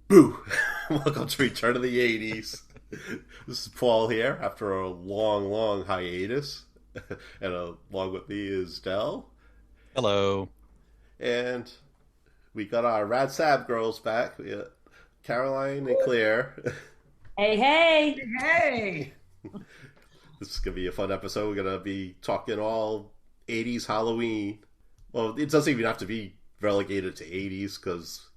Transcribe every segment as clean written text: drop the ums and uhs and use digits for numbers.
Boo! Welcome to Return of the 80s. This is Paul here after a long, long hiatus. And along with me is Dell. Hello. And we got our Rad Sab girls back. Caroline and Claire. Hey, hey. Hey, This is going to be a fun episode. We're going to be talking all 80s Halloween. Well, it doesn't even have to be relegated to 80s because,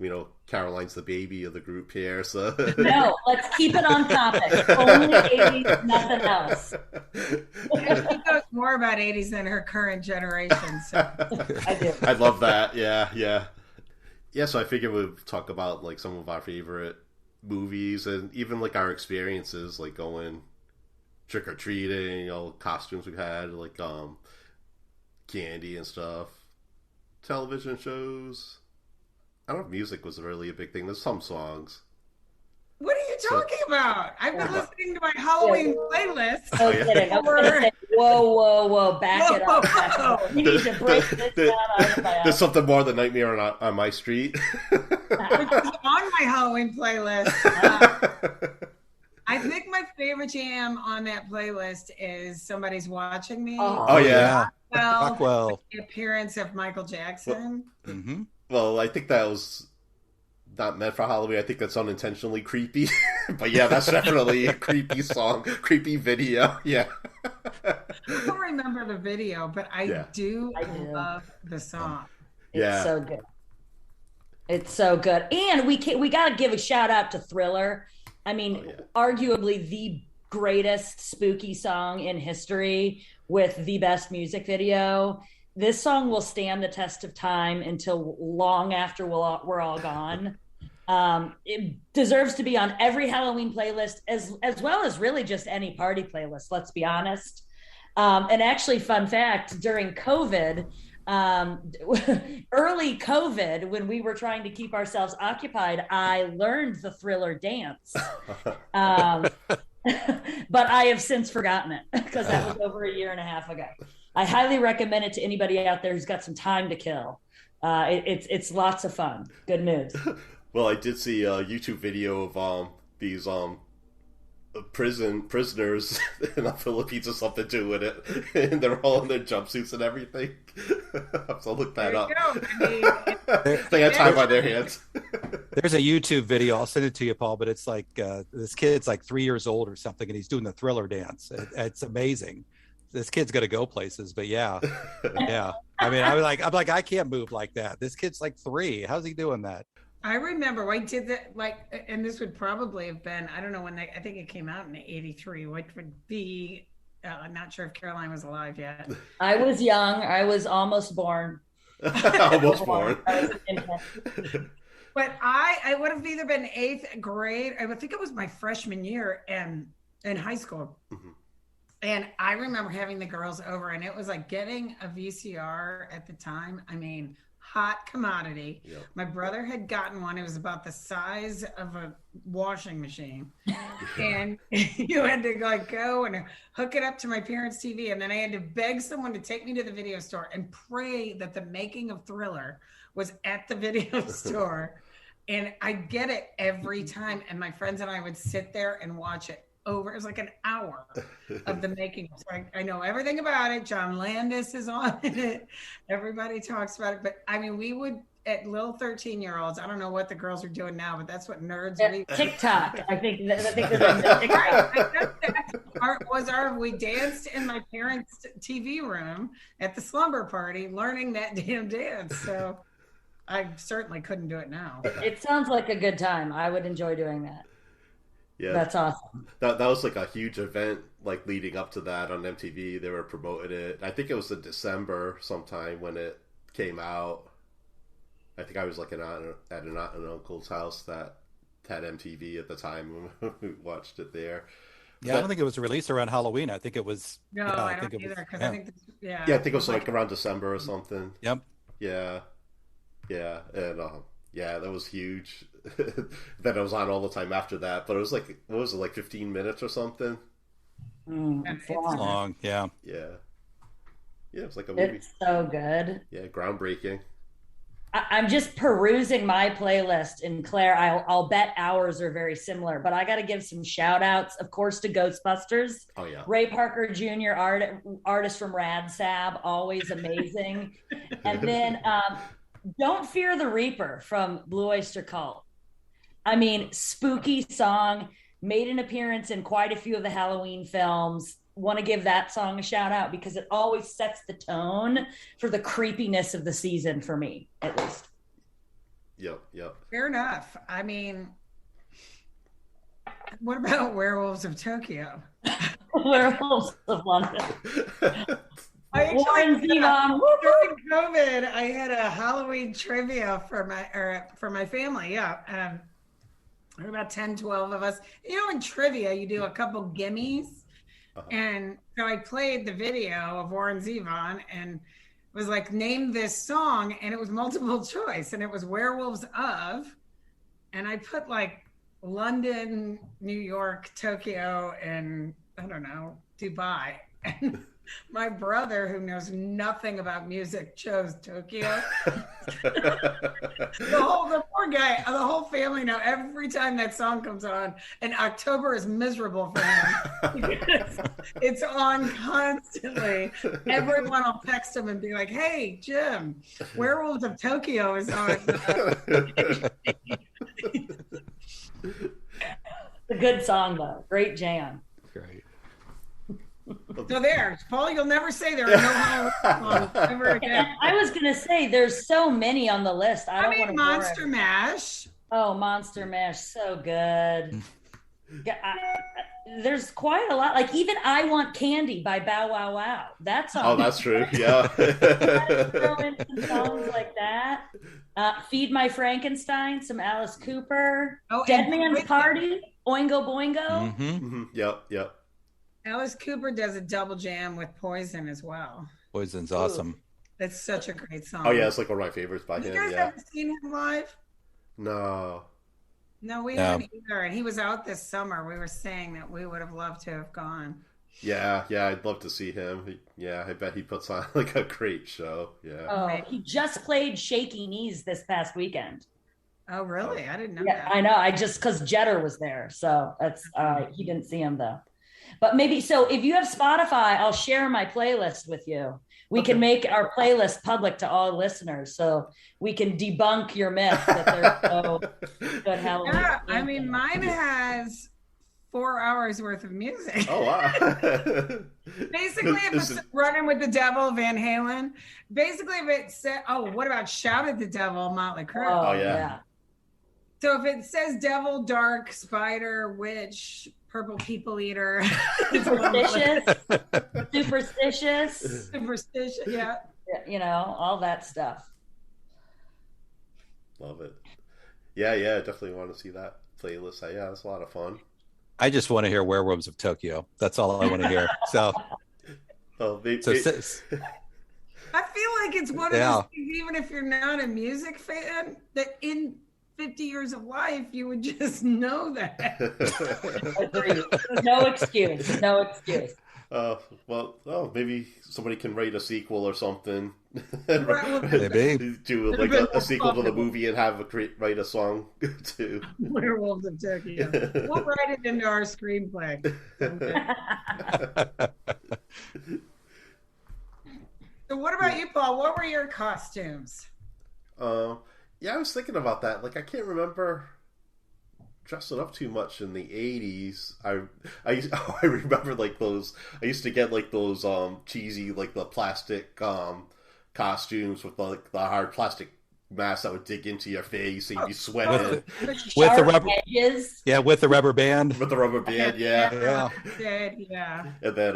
Caroline's the baby of the group here. So No, let's keep it on topic. Only 80s, nothing else. she knows more about 80s than her current generation. So I do. I love that. Yeah, yeah. Yeah, so I figured we'd talk about like some of our favorite movies and even like our experiences, like going trick or treating, costumes we had, like candy and stuff, television shows. I don't know if music was really a big thing. There's some songs. what are you talking about? I've been Yeah. listening to my Halloween playlist. No Oh, yeah. kidding. I was gonna say, whoa, back it up. Back it Whoa. up. You need to break this down item by There's item. something more than Nightmare on My Street. Which is on my Halloween playlist. I think my favorite jam on that playlist is Somebody's Watching Me. Oh, yeah. Well, Rockwell. the appearance of Michael Jackson. hmm Well, I think that was not meant for Halloween. I think that's unintentionally creepy. But yeah, that's definitely a creepy song, creepy video. Yeah. I don't remember the video, but I Yeah. do I do. love the song. It's Yeah. so good. It's so good. And we got to give a shout out to Thriller. I mean, Oh, yeah. arguably the greatest spooky song in history with the best music video. This song will stand the test of time until long after we're all gone. It deserves to be on every Halloween playlist, as well as really just any party playlist. Let's be honest. And actually, fun fact: during COVID, early COVID, when we were trying to keep ourselves occupied, I learned the Thriller dance. Um, but I have since forgotten it because that was over a year and a half ago. I highly recommend it to anybody out there who's got some time to kill. It's lots of fun. Good moves. Well, I did see a YouTube video of these prisoners in the Philippines or something doing it, and they're all in their jumpsuits and everything. So look that There you up. go. I mean, They had time by their hands. There's a YouTube video. I'll send it to you, Paul. But it's like this kid's like 3 years old or something, and he's doing the Thriller dance. It's amazing. This kid's gonna go places. But yeah, yeah. I mean, I'm like, I can't move like that. This kid's like 3. How's he doing that? I remember I did that, like, and this would probably have been, I don't know when I think it came out in '83, which would be, I'm not sure if Caroline was alive yet. I was young. I was almost born. Almost born. I was an infant. But I would have either been eighth grade, I would think it was my freshman year in high school. Mhm. And I remember having the girls over, and it was like getting a VCR at the time. I mean, hot commodity. Yep. My brother had gotten one. It was about the size of a washing machine. And you had to like go and hook it up to my parents' TV. And then I had to beg someone to take me to the video store and pray that the making of Thriller was at the video store. And I get it every time. And my friends and I would sit there and watch it over. It was like an hour of the making. So I know everything about it. John Landis is on it. Everybody talks about it. But I mean, we would, at little 13-year-olds, I don't know what the girls are doing now, but that's what nerds we TikTok. I think there's a TikTok. We danced in my parents' TV room at the slumber party, learning that damn dance. So I certainly couldn't do it now. It sounds like a good time. I would enjoy doing that. Yeah, That's awesome. that was like a huge event, like leading up to that on MTV. They were promoting it. I think it was in December sometime when it came out. I think I was like at an aunt and uncle's house that had MTV at the time. We watched it there. Yeah, I don't think it was released around Halloween. I think it was. No, yeah, I don't think it either, was. because Yeah. I think, yeah. Yeah, I think it was like around December or something. Yep. Yeah, yeah, and yeah, that was huge. Then it was on all the time after that, but it was like, what was it, like 15 minutes or something? It's It's long. Long. Yeah. Yeah, yeah, it was like a movie. It's so good. Yeah, groundbreaking. I'm just perusing my playlist, and Claire, I'll bet ours are very similar, but I got to give some shout outs, of course, to Ghostbusters. Oh yeah. Ray Parker Jr., artist from Rad Sab, always amazing. And then Don't Fear the Reaper from Blue Oyster Cult. I mean, spooky song, made an appearance in quite a few of the Halloween films. Want to give that song a shout out because it always sets the tone for the creepiness of the season for me, at least. Yep. Fair enough. I mean, what about Werewolves of Tokyo? Werewolves of London. Warren Zevon. During COVID, I had a Halloween trivia for my family. Yeah. There were about 10, 12 of us. You know, in trivia, you do a couple gimmies. And so I played the video of Warren Zevon and was like, name this song. And it was multiple choice. And it was Werewolves of. And I put like London, New York, Tokyo, and I don't know, Dubai. And my brother, who knows nothing about music, chose Tokyo. The poor guy, the whole family now, every time that song comes on, and October is miserable for him because it's on constantly. Everyone will text him and be like, hey, Jim, Werewolves of Tokyo is on. A good song, though. Great jam. Great. So there, Paul, you'll never say there are no Halloween songs ever again. I was going to say, there's so many on the list. I don't want to Monster Mash. Oh, Monster Mash, so good. There's quite a lot. Like even I Want Candy by Bow Wow Wow. That's on. Oh, that's true. Yeah. Throw in some songs like that. Feed My Frankenstein, some Alice Cooper. Oh, Dead Man's Party, Oingo Boingo. Mm-hmm. Yep. Alice Cooper does a double jam with Poison as well. Poison's awesome. That's such a great song. Oh yeah, it's like one of my favorites by him. You guys Yeah. ever seen him live? No. No, we haven't either. And he was out this summer. We were saying that we would have loved to have gone. Yeah, I'd love to see him. I bet he puts on like a great show. Yeah. Oh, he just played Shaky Knees this past weekend. Oh, really? I didn't know Yeah, that. I know. I just because Jetter was there, so that's he didn't see him though. But maybe so. If you have Spotify, I'll share my playlist with you. We can make our playlist public to all listeners, so we can debunk your myth that there's no good Halloween. Yeah, I mean, mine has 4 hours worth of music. Oh wow. Basically, if it's Running with the Devil, Van Halen. Basically, if it said, oh, what about Shout at the Devil, Motley Crue? Oh, yeah. So if it says Devil, Dark, Spider, Witch, Purple People Eater, Superstitious, yeah. You know, all that stuff. Love it. Yeah, definitely want to see that playlist. Yeah, it's a lot of fun. I just want to hear Werewolves of Tokyo. That's all I want to hear. So, Oh, maybe, I feel like it's one of those things, even if you're not a music fan, that in 50 years of life, you would just know that. No excuse. No excuse. Maybe somebody can write a sequel or something. Maybe. Do like a sequel to the movie and write a song too. Werewolves of Tokyo. We'll write it into our screenplay. So what about you, Paul? What were your costumes? Yeah, I was thinking about that. Like, I can't remember dressing up too much in the 80s. I remember like those. I used to get like those cheesy like the plastic costumes with like the hard plastic mask that would dig into your face and you'd be sweating with the rubber edges. Yeah, with the rubber band. With the rubber band, yeah. And then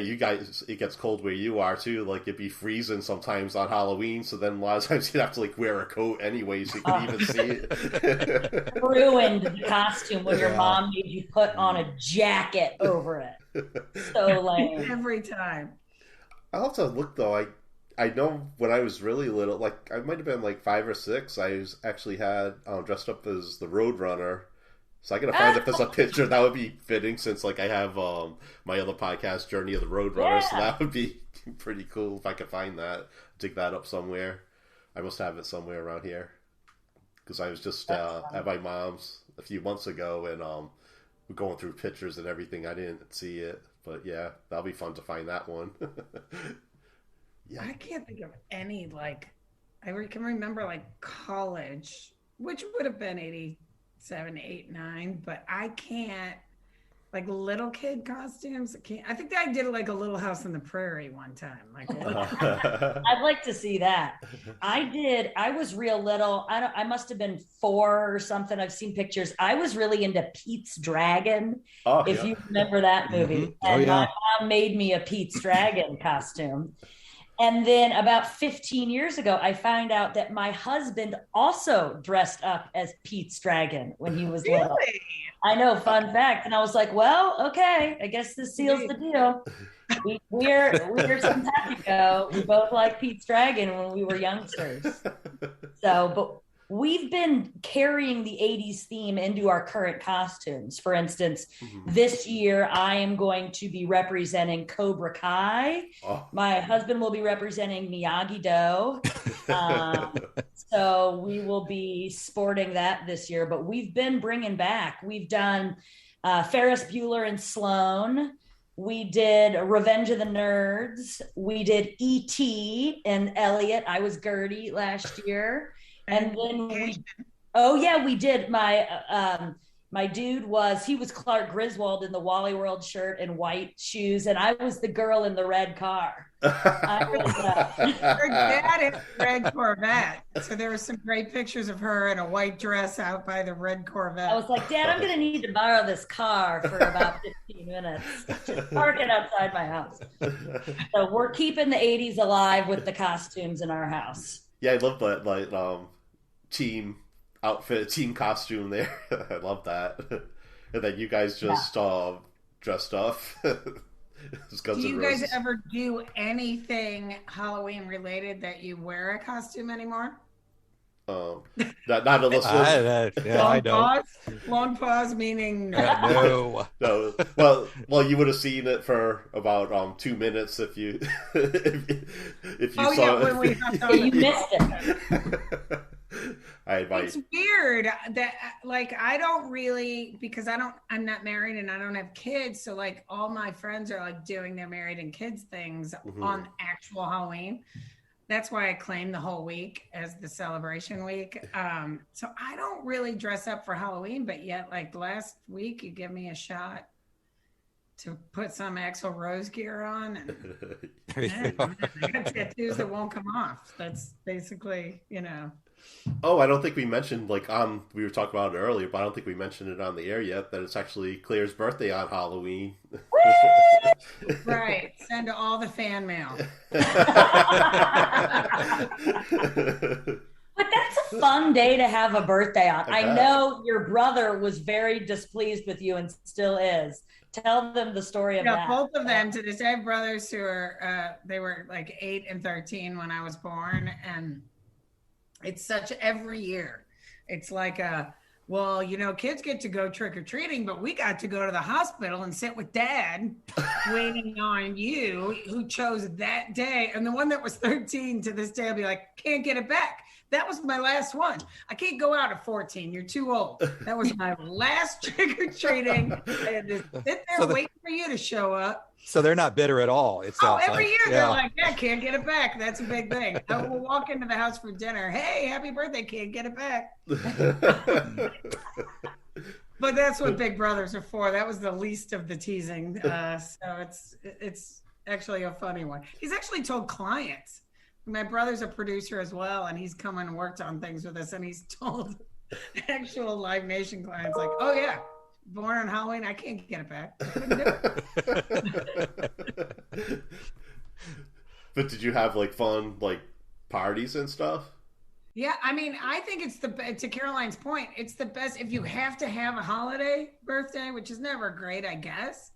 you guys, it gets cold where you are too. Like it'd be freezing sometimes on Halloween, so then a lot of times you'd have to like wear a coat anyway, so you could even see it. Ruined the costume when your mom made you put on a jacket over it. So lame. Every time. I'll have to look though. I know when I was really little, like I might have been like 5 or 6. I actually had dressed up as the Roadrunner. So I gotta find if there's a picture that would be fitting, since like I have my other podcast, Journey of the Roadrunner, so that would be pretty cool if I could find that, dig that up somewhere. I must have it somewhere around here because I was just at my mom's a few months ago, and we're going through pictures and everything. I didn't see it, but yeah, that'll be fun to find that one. Yeah. I can't think of any like can remember like college, which would have been 87, 8, 9, but I can't like little kid costumes. I think that I did like a Little House on the Prairie one time. Like I'd like to see that. I was real little. I must have been 4 or something. I've seen pictures. I was really into Pete's Dragon. If you remember that movie. Oh, and yeah. my mom made me a Pete's Dragon costume. And then about 15 years ago, I found out that my husband also dressed up as Pete's Dragon when he was little. I know, fun fact. And I was like, well, okay, I guess this seals the deal. We're simpatico. We both like Pete's Dragon when we were youngsters. So, but we've been carrying the 80s theme into our current costumes. For instance, this year I am going to be representing Cobra Kai. My husband will be representing Miyagi-Do. So we will be sporting that this year, but we've been bringing back. We've done Ferris Bueller and Sloan. We did Revenge of the Nerds. We did E.T. and Elliot. I was Gertie last year. And then we did. My dude he was Clark Griswold in the Wally World shirt and white shoes, and I was the girl in the red car. Her dad is red Corvette, so there were some great pictures of her in a white dress out by the red Corvette. I was like, Dad, I'm going to need to borrow this car for about 15 minutes. Just park it outside my house. So we're keeping the 80s alive with the costumes in our house. Yeah, I love that like team outfit, team costume there. I love that. And then you guys just dressed up. Do you guys ever do anything Halloween related that you wear a costume anymore? Not unless I don't. Long pause meaning no. No. Well, you would have seen it for about 2 minutes if you if you saw it. When we you missed it. It's weird that like I don't really, because I'm not married and I don't have kids, so like all my friends are like doing their married and kids things on actual Halloween. That's why I claim the whole week as the celebration week. So I don't really dress up for Halloween, but yet like last week you give me a shot to put some Axl Rose gear on, and I got tattoos that won't come off. That's basically, Oh, I don't think we mentioned we were talking about it earlier, but I don't think we mentioned it on the air yet that it's actually Claire's birthday on Halloween. Right. Send all the fan mail. But that's a fun day to have a birthday on. I know your brother was very displeased with you and still is. Tell them the story of that. Both of them to this day have brothers who are, they were like 8 and 13 when I was born. And it's such every year. It's like kids get to go trick-or-treating, but we got to go to the hospital and sit with Dad waiting on you, who chose that day. And the one that was 13 to this day will be like, can't get it back. That was my last one. I can't go out at 14. You're too old. That was my last trick-or-treating. I had to sit there waiting for you to show up. So they're not bitter at all. Every year they're like, yeah, can't get it back. That's a big thing. I will walk into the house for dinner. Hey, happy birthday, can't get it back. But that's what big brothers are for. That was the least of the teasing. So it's actually a funny one. He's actually told clients. My brother's a producer as well, and he's come and worked on things with us, and he's told actual Live Nation clients like, oh yeah, born on Halloween, I can't get it back. I couldn't do it. But did you have fun parties and stuff? Yeah, I mean, I think it's to Caroline's point, it's the best if you have to have a holiday birthday, which is never great, I guess.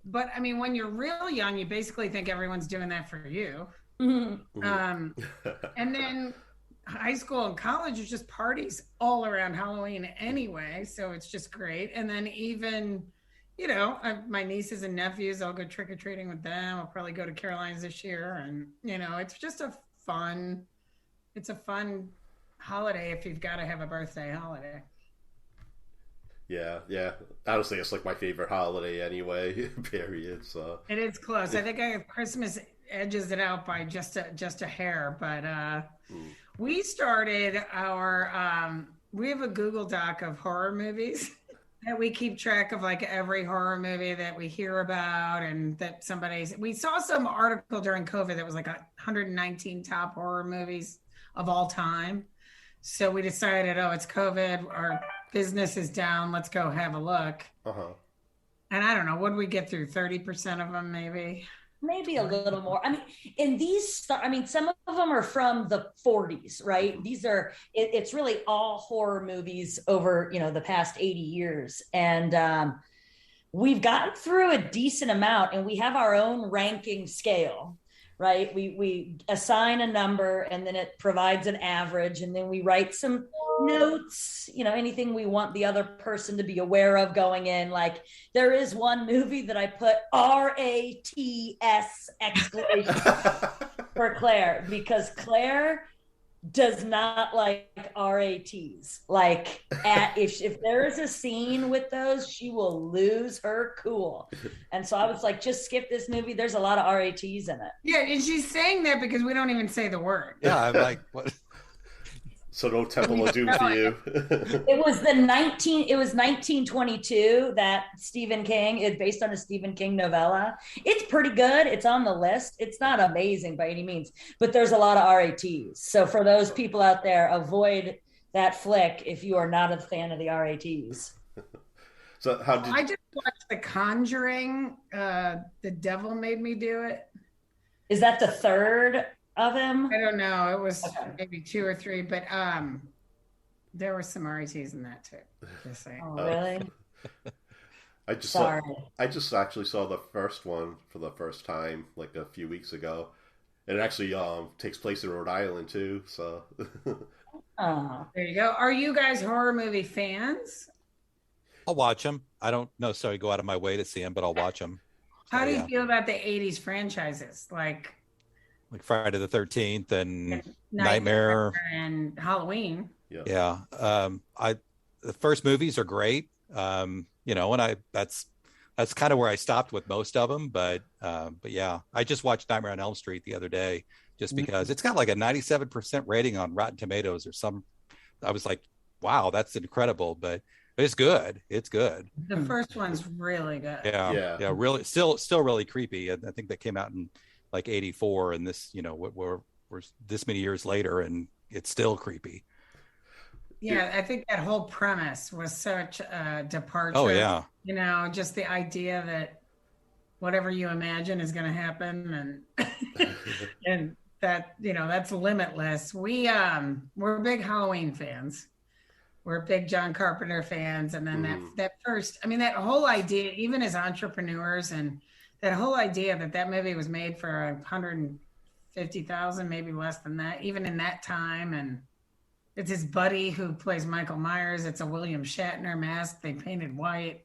But I mean, when you're real young, you basically think everyone's doing that for you. Mm-hmm. And then high school and college is just parties all around Halloween anyway, so it's just great. And then even, my nieces and nephews, I'll go trick-or-treating with them. I'll probably go to Caroline's this year, and it's just a fun it's a fun holiday if you've got to have a birthday holiday. Yeah, yeah. Honestly, it's like my favorite holiday anyway. Period. So It is close. I think I have Christmas edges it out by just a hair, but we started our we have a Google Doc of horror movies that we keep track of, like every horror movie that we hear about, and that we saw some article during COVID that was like 119 top horror movies of all time. So we decided, oh, it's COVID, our business is down, let's go have a look. And I don't know, what did we get through? 30% of them, maybe a little more. I mean, some of them are from the 40s, right? These are, it's really all horror movies over, the past 80 years. And we've gotten through a decent amount, and we have our own ranking scale, right? We assign a number, and then it provides an average, and then we write some notes, anything we want the other person to be aware of going in. Like, there is one movie that I put RATS exclamation for Claire, because Claire does not like RATs. Like, if there is a scene with those, she will lose her cool. And so I was like, just skip this movie. There's a lot of RATs in it. Yeah, and she's saying that because we don't even say the word. Yeah, I'm like, what? So no Temple of Doom for you. It was 1922 that Stephen King is based on a Stephen King novella. It's pretty good. It's on the list. It's not amazing by any means, but there's a lot of RATs. So for those people out there, avoid that flick if you are not a fan of the RATs. So I just watched The Conjuring. The Devil Made Me Do It. Is that the third of him? I don't know. It was maybe 2 or 3, but there were some RATs in that too. Just saying. Oh, really? I just actually saw the first one for the first time like a few weeks ago. And it actually takes place in Rhode Island too. So there you go. Are you guys horror movie fans? I'll watch them. I don't necessarily go out of my way to see them, but I'll watch them. How do you feel about the 80s franchises? Like Friday the 13th and Nightmare and Halloween. Yeah. The first movies are great. And that's kind of where I stopped with most of them. But yeah, I just watched Nightmare on Elm Street the other day just because it's got like a 97% rating on Rotten Tomatoes or some. I was like, wow, that's incredible. But it's good. It's good. The first one's really good. Yeah. Really, still really creepy. And I think that came out in like 84, and this, we're this many years later, and it's still creepy. Yeah, I think that whole premise was such a departure. Oh yeah. Just the idea that whatever you imagine is going to happen, and and that that's limitless. We're big Halloween fans. We're big John Carpenter fans, and then that first, that whole idea, even as entrepreneurs, and that whole idea that movie was made for 150,000, maybe less than that, even in that time, and it's his buddy who plays Michael Myers. It's a William Shatner mask they painted white.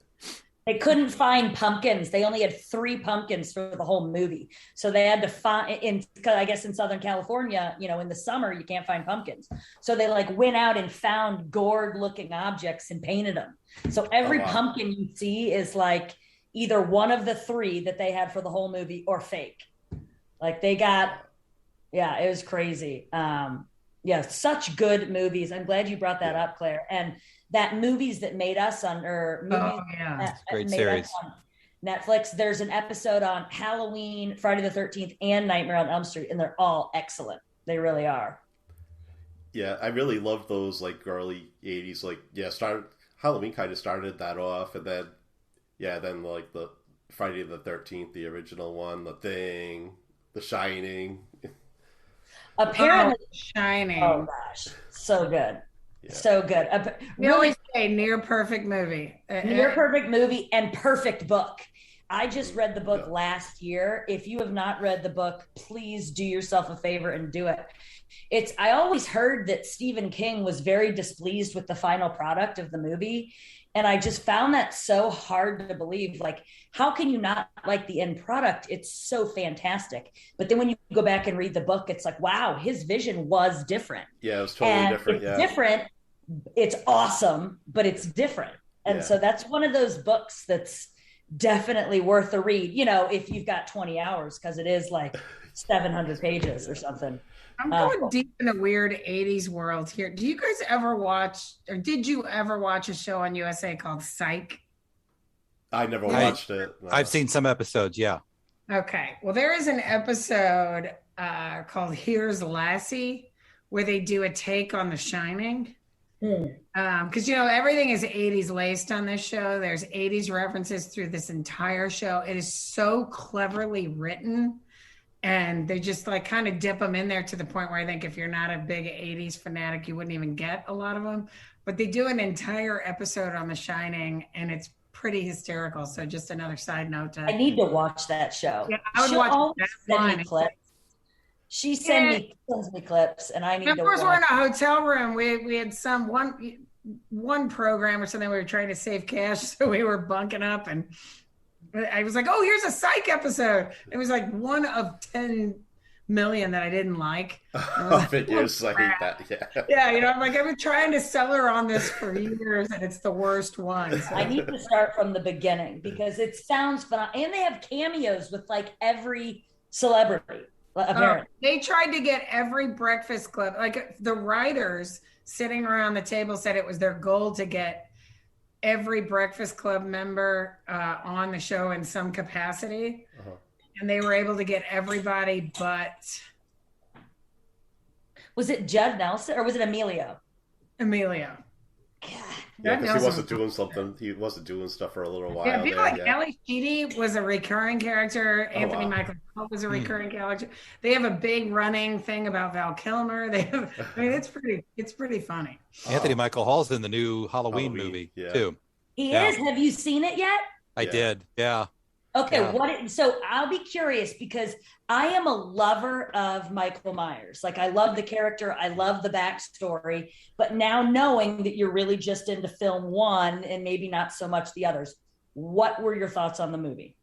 They couldn't find pumpkins. They only had 3 pumpkins for the whole movie. So they had to find, I guess in Southern California, in the summer, you can't find pumpkins. So they went out and found gourd looking objects and painted them. So every pumpkin you see is either one of the 3 that they had for the whole movie or fake. It was crazy. Such good movies. I'm glad you brought that up, Claire. And that Movies That Made Us great series on Netflix. There's an episode on Halloween, Friday the 13th, and Nightmare on Elm Street, and they're all excellent. They really are. Yeah, I really love those early 80s. Halloween kind of started that off, and then the Friday the 13th, the original one, The Thing, The Shining. Apparently, Shining. Oh gosh, so good. Yeah. So good. We always say near perfect movie. Near perfect movie and perfect book. I just read the book Yeah. last year. If you have not read the book, please do yourself a favor and do it. I always heard that Stephen King was very displeased with the final product of the movie. And I just found that so hard to believe. Like, how can you not like the end product? It's so fantastic. But then when you go back and read the book, it's like, wow, his vision was different. Yeah, it was totally And different. it's Yeah. different. It's awesome, but it's different. And Yeah. so that's one of those books that's definitely worth a read, if you've got 20 hours, because it is like 700 pages or something. I'm going deep in a weird 80s world here. Do you guys ever watch, or did you ever watch a show on USA called Psych? I never watched it. No. I've seen some episodes. Yeah. Okay. Well, there is an episode called Here's Lassie where they do a take on The Shining. Because, everything is 80s laced on this show. There's 80s references through this entire show. It is so cleverly written. And they just like kind of dip them in there to the point where I think if you're not a big 80s fanatic, you wouldn't even get a lot of them. But they do an entire episode on The Shining, and it's pretty hysterical. So just another side note. I need to watch that show. Yeah, I would She'll watch always that send me one. clips. She sends me clips, and I need Of to course, watch. we're in a hotel room. We had one program or something. We were trying to save cash, so we were bunking up, and I was like, "Oh, here's a Psych episode." It was like one of 10 million that I didn't like. Figures like that. Yeah. Yeah, I'm like, I've been trying to sell her on this for years, and it's the worst one. So. I need to start from the beginning because it sounds fun, and they have cameos with like every celebrity. Apparently. They tried to get every Breakfast Club, like the writers sitting around the table said it was their goal to get every Breakfast Club member on the show in some capacity. And they were able to get everybody but... Was it Judd Nelson or was it Emilio? Emilio. Yeah, because he wasn't doing something. He wasn't doing stuff for a little while. Yeah, I feel like yeah. Ellie Sheedy was a recurring character. Anthony Michael Hall was a recurring character. They have a big running thing about Val Kilmer. It's pretty funny. Anthony Michael Hall's in the new Halloween movie too. He is. Have you seen it yet? I did. Yeah. Okay, Yeah. So I'll be curious because I am a lover of Michael Myers. Like I love the character, I love the backstory, but now knowing that you're really just into film one and maybe not so much the others, what were your thoughts on the movie?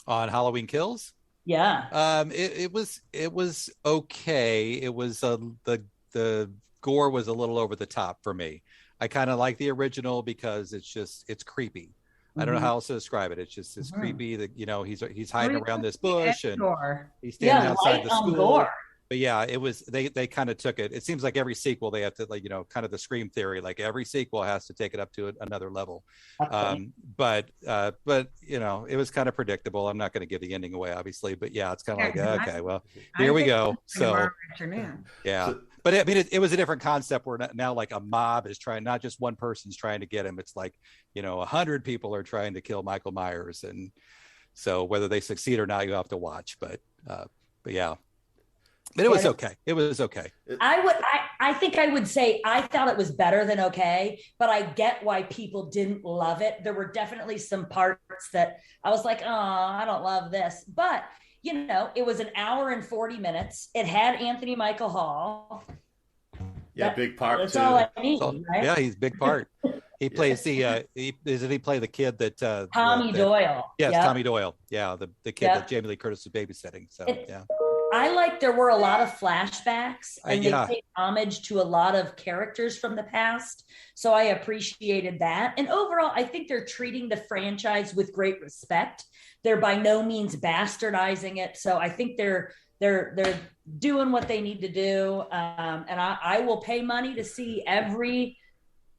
On Halloween Kills? Yeah. It was okay. It was the gore was a little over the top for me. I kind of like the original because it's creepy. I don't know how else to describe it. It's creepy that he's hiding around this bush and he's standing outside the school. Gore. But yeah, it was they kind of took it. It seems like every sequel they have to kind of the Scream theory. Like every sequel has to take it up to another level. Okay. But it was kind of predictable. I'm not going to give the ending away, obviously. But yeah, it's kind of like okay, well, here we go. So yeah. But I mean, it was a different concept where now like a mob is trying, not just one person's trying to get him. It's like, 100 people are trying to kill Michael Myers. And so whether they succeed or not, you have to watch. But yeah, but it was okay. It was okay. I think I would say I thought it was better than okay, but I get why people didn't love it. There were definitely some parts that I was like, oh, I don't love this. But it was an hour and 40 minutes. It had Anthony Michael Hall. Yeah, big part that's too. all I need, right? Yeah, he's a big part. He plays he play the kid that Tommy Doyle. Yes, Yep. Tommy Doyle. Yeah, the kid that Jamie Lee Curtis was babysitting. So yeah. I like there were a lot of flashbacks and they yeah. paid homage to a lot of characters from the past. So I appreciated that. And overall, I think they're treating the franchise with great respect. They're by no means bastardizing it. So I think they're doing what they need to do. And I will pay money to see every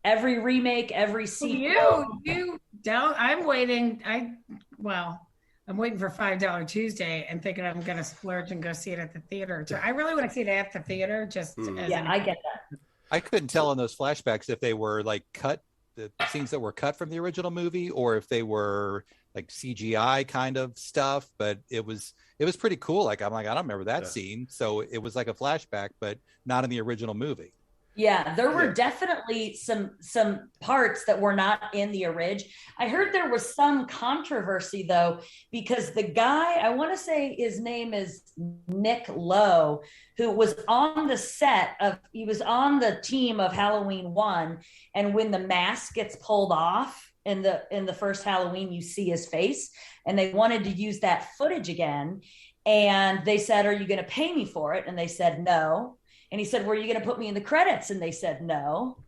remake, every sequel. You don't. I'm waiting. I'm waiting for $5 Tuesday and thinking I'm going to splurge and go see it at the theater. So I really want to see it at the theater. I get that. I couldn't tell in those flashbacks if they were like cut, the scenes that were cut from the original movie, or if they were like CGI kind of stuff. But it was pretty cool. Like I'm like, I don't remember that scene. So it was like a flashback, but not in the original movie. Yeah, there were Yeah. definitely some parts that were not in the orig. I heard there was some controversy though, because the guy, I want to say his name is Nick Lowe, who was on the set of, he was on the team of Halloween 1, and when the mask gets pulled off in the first Halloween, you see his face, and they wanted to use that footage again. And they said, "Are you going to pay me for it?" And they said, "No." And he said, "Were you going to put me in the credits?" And they said, "No."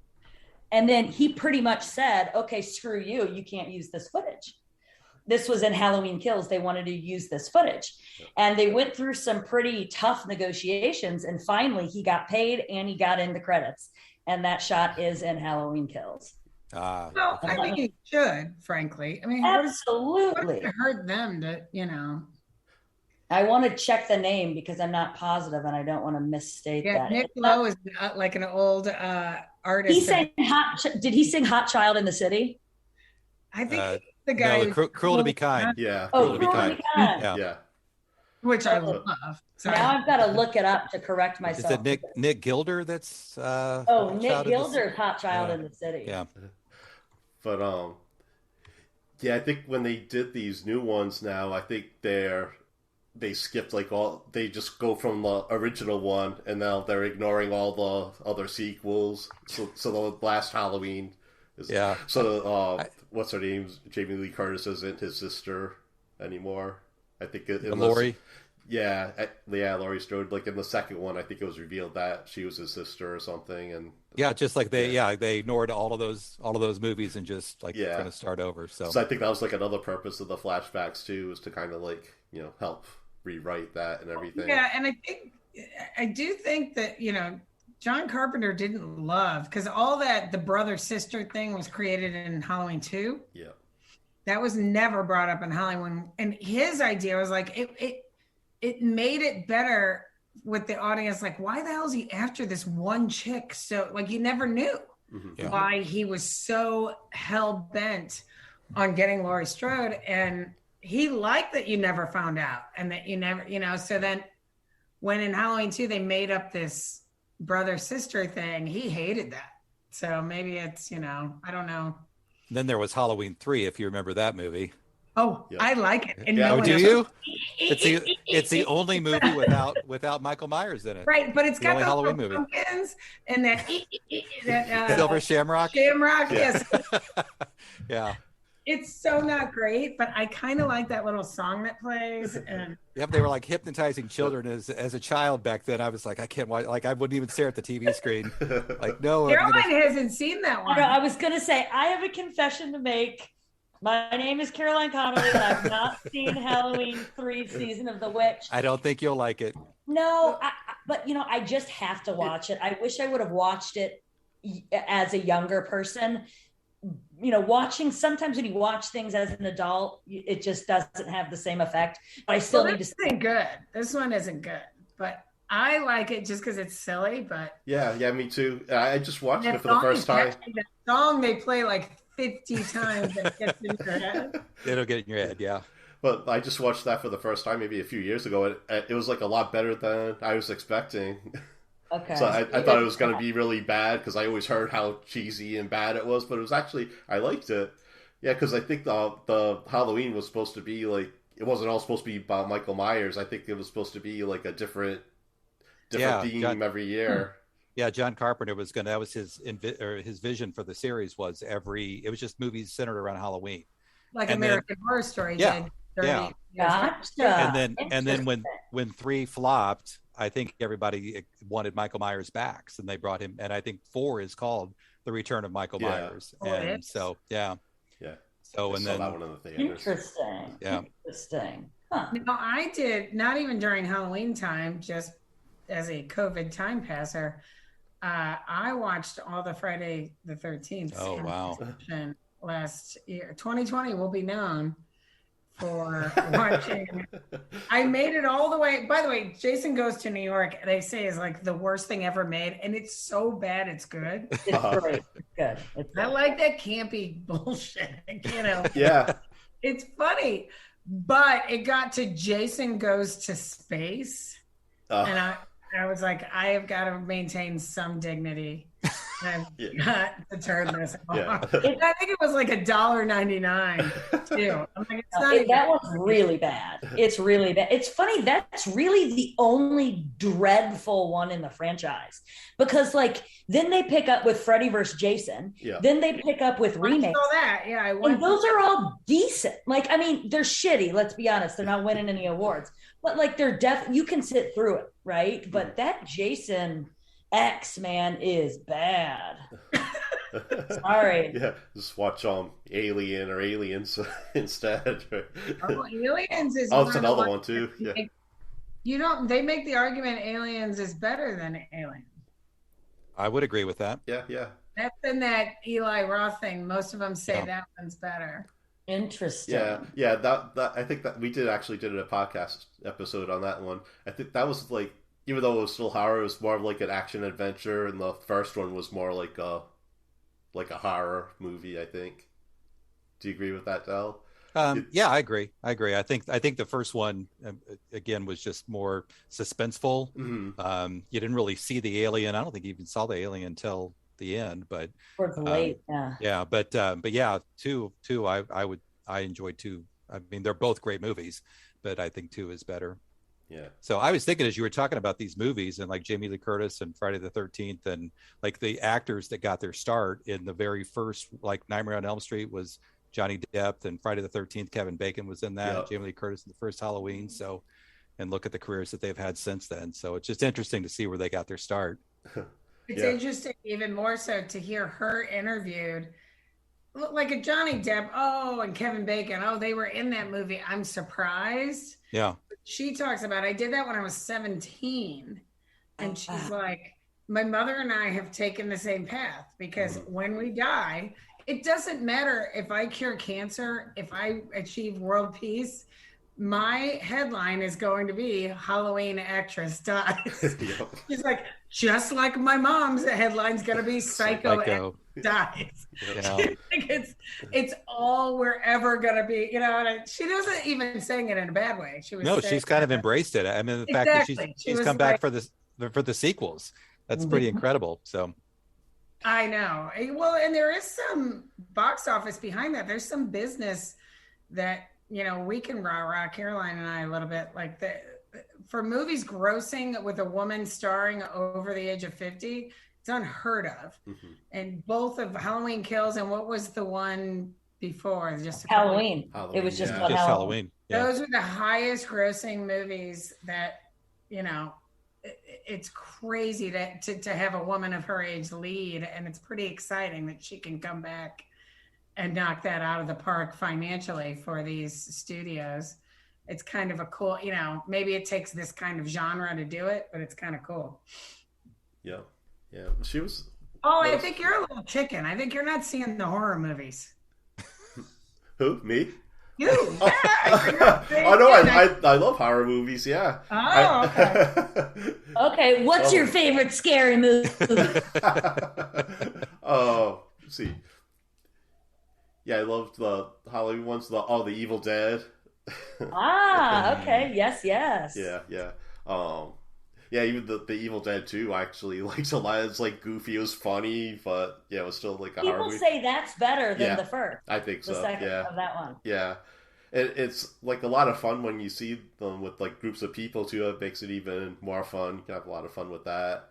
And then he pretty much said, "Okay, screw you. You can't use this footage." This was in Halloween Kills. They wanted to use this footage. And they went through some pretty tough negotiations. And finally, he got paid and he got in the credits. And that shot is in Halloween Kills. Well, I think you should, frankly. I mean, what if Absolutely. it hurt them to, you know? I want to check the name because I'm not positive and I don't want to misstate Yeah, that. Nick Lowe is like an old artist. He sang did he sing Hot Child in the City? I think the guy. No, Cruel to Be Kind. Yeah. Oh, Cruel to Be Kind. yeah. Yeah. Which I love. Sorry. Now I've got to look it up to correct Is myself. it Nick Gilder that's Nick Gilder's Hot Child in the City. Yeah. But yeah, I think when they did these new ones now, I think they skipped like they just go from the original one, and now they're ignoring all the other sequels. So the last Halloween is So what's her name? Jamie Lee Curtis isn't his sister anymore. I think Laurie. Yeah, Laurie Strode. Like in the second one, I think it was revealed that she was his sister or something, and yeah, just like they ignored all of those movies and just like trying to start over. So I think that was like another purpose of the flashbacks too, was to kind of like help rewrite that and everything. Yeah, and I do think that John Carpenter didn't love, because all that the brother sister thing was created in Halloween 2. Yeah, that was never brought up in Halloween, and his idea was like it made it better with the audience. Like, why the hell is he after this one chick? So like you never knew why he was so hell bent on getting Laurie Strode, and he liked that you never found out, and that you never, so then when in Halloween 2 they made up this brother sister thing, he hated that. So maybe it's, I don't know. Then there was Halloween 3, if you remember that movie. Oh, yeah. I like it. And yeah, do you? It's the only movie without Michael Myers in it. Right, but it's got the Halloween movie and that Silver Shamrock. Shamrock, yes. Yeah. It's so not great, but I kind of like that little song that plays. And yeah, they were like hypnotizing children as a child back then. I was like, I can't watch. Like, I wouldn't even stare at the TV screen. Like, no. Caroline hasn't seen that one. I was gonna say I have a confession to make. My name is Caroline Connolly, and I've not seen Halloween 3 Season of the Witch. I don't think you'll like it. No, but I just have to watch it. I wish I would have watched it as a younger person. Sometimes when you watch things as an adult, it just doesn't have the same effect. But I still need to. This isn't good. This one isn't good, but I like it just because it's silly. But yeah, me too. I just watched it for the first time. The song they play like 50 times that gets in your head. It'll get in your head, yeah. But I just watched that for the first time maybe a few years ago. It was like a lot better than I was expecting. Okay. So I thought it was going to be really bad, because I always heard how cheesy and bad it was, but it was actually, I liked it. Yeah, because I think the Halloween was supposed to be like, it wasn't all supposed to be about Michael Myers. I think it was supposed to be like a different theme every year. Yeah, John Carpenter that was his vision for the series was it was just movies centered around Halloween. Like American Horror Story did. Gotcha. And then when 3 flopped, I think everybody wanted Michael Myers back, and they brought him. And I think 4 is called The Return of Michael Myers. And so, yeah. So, and then that one in the theaters. Interesting. Yeah. Interesting. Huh. No, I did not even during Halloween time, just as a COVID time passer. I watched all the Friday the 13th. Oh, wow. Last year. 2020 will be known for watching. I made it all the way. By the way, Jason Goes to New York, they say, is like the worst thing ever made, and it's so bad it's good. It's great. It's good. I like that campy bullshit. Yeah. It's funny, but it got to Jason Goes to Space, and I was like, I have got to maintain some dignity. I've Yeah. got to turn this off. Yeah. I think it was like $1.99 too. I'm like, it's not even. That one's really bad. It's really bad. It's funny. That's really the only dreadful one in the franchise because, like, then they pick up with Freddy versus Jason. Yeah. Then they pick up with I remakes. saw that. Yeah, I And went. those are all decent. Like, I mean, they're shitty. Let's be honest. They're not winning any awards, but like, they're you can sit through it, right? But that Jason X, man, is bad. Sorry. Yeah, just watch Alien or Aliens instead. Oh, Aliens is. Oh, it's one of the another ones one too. that Yeah. You don't. They make the argument Aliens is better than Alien. I would agree with that. Yeah, yeah. That's in that Eli Roth thing. Most of them say Yeah. that one's better. Interesting. Yeah, yeah. That I think that we did a podcast episode on that one. I think that was like, even though it was still horror, it was more of like an action adventure, and the first one was more like a horror movie. I think. Do you agree with that, Del? Yeah, I agree. I think the first one again was just more suspenseful. Mm-hmm. You didn't really see the alien. I don't think you even saw the alien until the end. But Towards late. Yeah. yeah, but yeah, two. I enjoyed two. I mean, they're both great movies, but I think two is better. Yeah. So I was thinking as you were talking about these movies and like Jamie Lee Curtis and Friday the 13th and like the actors that got their start in the very first, like Nightmare on Elm Street was Johnny Depp, and Friday the 13th, Kevin Bacon was in that. Yep. Jamie Lee Curtis in the first Halloween. So, and look at the careers that they've had since then. So it's just interesting to see where they got their start. It's Yeah. interesting, even more so, to hear her interviewed. Like a Johnny Depp, and Kevin Bacon, they were in that movie. I'm surprised. Yeah. She talks about, I did that when I was 17. And she's wow. like, my mother and I have taken the same path because when we die, it doesn't matter if I cure cancer, if I achieve world peace, my headline is going to be Halloween actress dies. Yep. She's like, just like my mom's headline's going to be Psycho Psycho. dies. Yeah. Like it's all we're ever going to be, and she wasn't even saying it in a bad way. She was No, saying she's kind of that- embraced it. I mean, the fact that Exactly. She she's was come back like- for the sequels. That's pretty incredible. So I know. Well, and there is some box office behind that. There's some business that, we can rah-rah, Caroline and I, a little bit, like for movies grossing with a woman starring over the age of 50, it's unheard of. Mm-hmm. And both of Halloween Kills and what was the one before? Just Halloween. Halloween, It was just yeah. called just Halloween. Halloween. Yeah. Those are the highest grossing movies that, it's crazy to have a woman of her age lead, and it's pretty exciting that she can come back and knock that out of the park financially for these studios. It's kind of a cool, maybe it takes this kind of genre to do it, but it's kind of cool. Yeah. Yeah. She was. I think you're a little chicken. I think you're not seeing the horror movies. Who? Me? You? Oh no, I love horror movies. Yeah. Okay. Okay, what's your favorite scary movie? Oh, let's see. Yeah, I loved the Halloween ones. The Evil Dead. Okay, yes. Yeah. Yeah, even the Evil Dead 2 I actually liked a lot. It's like goofy, it was funny, but yeah, it was still like a horror People movie. say that's better than Yeah. the first, I think the so. second Yeah. of that one. Yeah. It's like a lot of fun when you see them with like groups of people too. It makes it even more fun. You can have a lot of fun with that.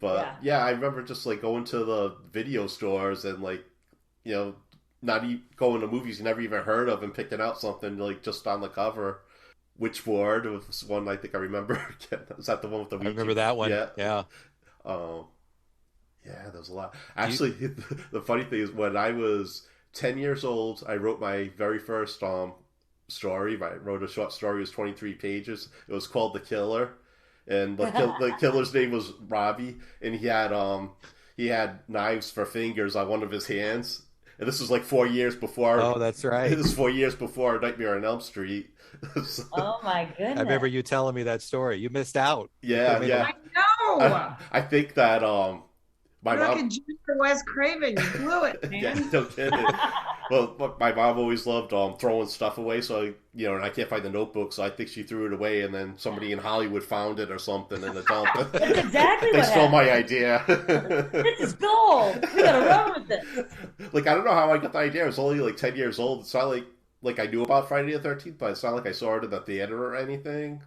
But yeah, I remember just like going to the video stores and like, not going to movies you never even heard of and picking out something like just on the cover. Witchboard was one I think I remember. Was that the one with the I remember that one. Yeah. Yeah, there's a lot. Actually, the funny thing is when I was 10 years old, I wrote my very first story. I wrote a short story. It was 23 pages. It was called The Killer. And the killer's name was Robbie. And he had knives for fingers on one of his hands. And this was like 4 years before. Oh, that's right. This was 4 years before Nightmare on Elm Street. So, Oh my goodness! I remember you telling me that story. You missed out. yeah. I know. I think that my You're like mom. a junior Wes Craven. You blew it, man. Yeah, no kidding. Well, my mom always loved throwing stuff away, so and I can't find the notebook, so I think she threw it away, and then somebody in Hollywood found it or something in the dump. That's exactly They what stole happened. my idea. This is gold. We gotta run with it. Like, I don't know how I got the idea. I was only like 10 years old. It's not like I knew about Friday the 13th, but it's not like I saw it in the theater or anything.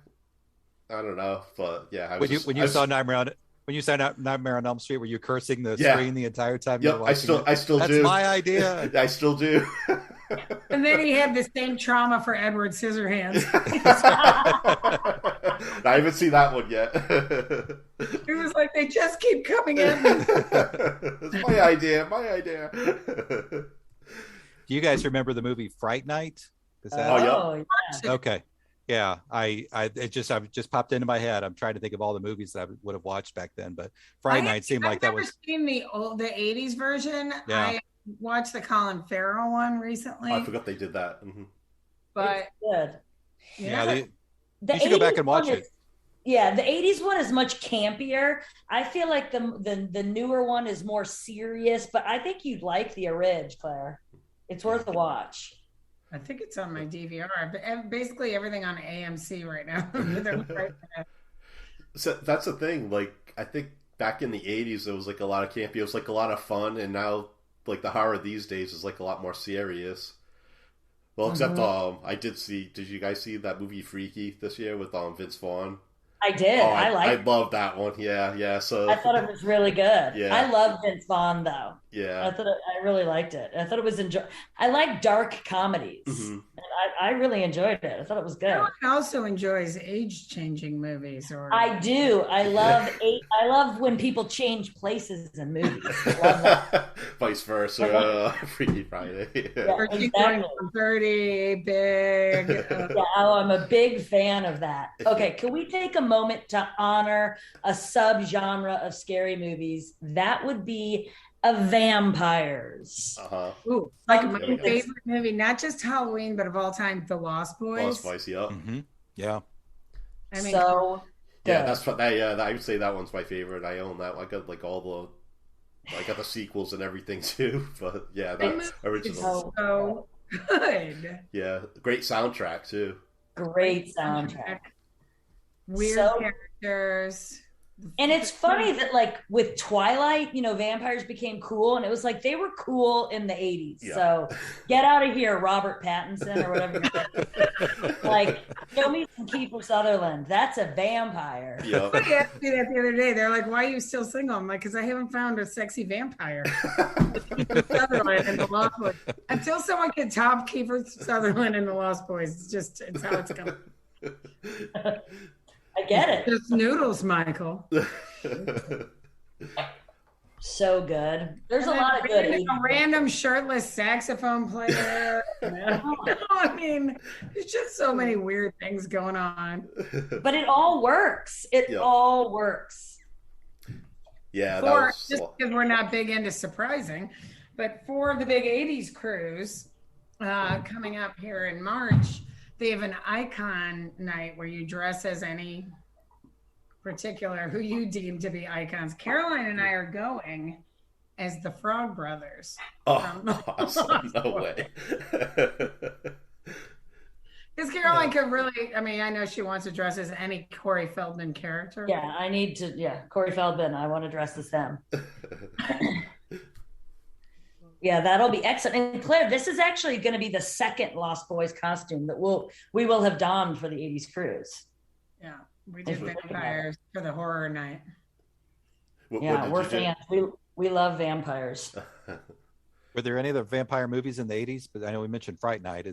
I don't know, but yeah. When you saw Nightmare on Elm Street, were you cursing the Yeah. screen the entire time you were Yep, watching I still That's do. my idea. I still do. And then he had the same trauma for Edward Scissorhands. I haven't seen that one yet. It was like they just keep coming in. It's my idea. My idea. Do you guys remember the movie Fright Night? Is that Oh, yeah. Yeah. okay? Yeah, it just popped into my head. I'm trying to think of all the movies that I would have watched back then, but Fright Night seemed like that I've was. never seen the 80s version. Yeah. I watched the Colin Farrell one recently. I forgot they did that. Mhm. But It's good. Yeah, The you should go back 80s and watch one it. is- Yeah, the 80s one is much campier. I feel like the newer one is more serious, but I think you'd like the Orig, Claire. It's worth a watch. I think it's on my DVR. But basically everything on AMC right now. So that's the thing. Like, I think back in the 80s, there was like a lot of campy. It was like a lot of fun, and now like the horror these days is like a lot more serious. Well, except did you guys see that movie Freaky this year with Vince Vaughn? I did. Oh, I I liked love that one. Yeah. So I thought it was really good. Yeah. I love Vince Vaughn though. yeah. I really liked it. I thought it was I like dark comedies. Mhm. And I really enjoyed it. I thought it was good. Everyone also enjoys age-changing movies. I do. I love when people change places in movies. I love that. Vice versa. Freaky Friday. Yeah. Or keep Exactly. going from 30, big. Yeah, I'm a big fan of that. Okay, can we take a moment to honor a subgenre of scary movies? That would be vampires. Uh-huh. Ooh, like my Something that's- favorite movie, not just Halloween, but of all time, The Lost Boys. Lost Boys, yeah. Mhm. Yeah. I mean, So Yeah, good. I would say that one's my favorite. I own that one. I got like I got the sequels and everything too. But yeah, They that moved original. so good. Yeah, great soundtrack too. Great soundtrack. Weird So- characters. And it's funny that like with Twilight, vampires became cool, and it was like they were cool in the 80s. Yeah. So get out of here, Robert Pattinson or whatever. Like, show me some Kiefer Sutherland. That's a vampire. Yeah. Somebody asked me that the other day. They're like, "Why are you still single?" I'm like, "Because I haven't found a sexy vampire." Kiefer Sutherland in the Lost Boys. Until someone can top Kiefer Sutherland in the Lost Boys, it's how it's going. I get it. Just noodles, Michael. So good. There's a And then lot of good. a random shirtless saxophone player. I mean, there's just so many weird things going on. But it all works. It Yeah. all works. Yeah, that For was just because we're not big into surprising, but for the big '80s cruise coming up here in March, they have an icon night where you dress as any particular who you deem to be icons. Caroline and I are going as the Frog Brothers. oh, awesome. No way. Because Caroline could really, I know she wants to dress as any Corey Feldman character. Yeah, I need to. Yeah, Corey Feldman. I want to dress as them. Yeah, that'll be excellent. And Claire, this is actually going to be the second Lost Boys costume that we will have donned for the 80s cruise. Yeah. We did Thanks for vampires for the horror night. What Yeah, did we're you do? fans. We love vampires. Were there any other vampire movies in the 80s? But I know we mentioned Fright Night.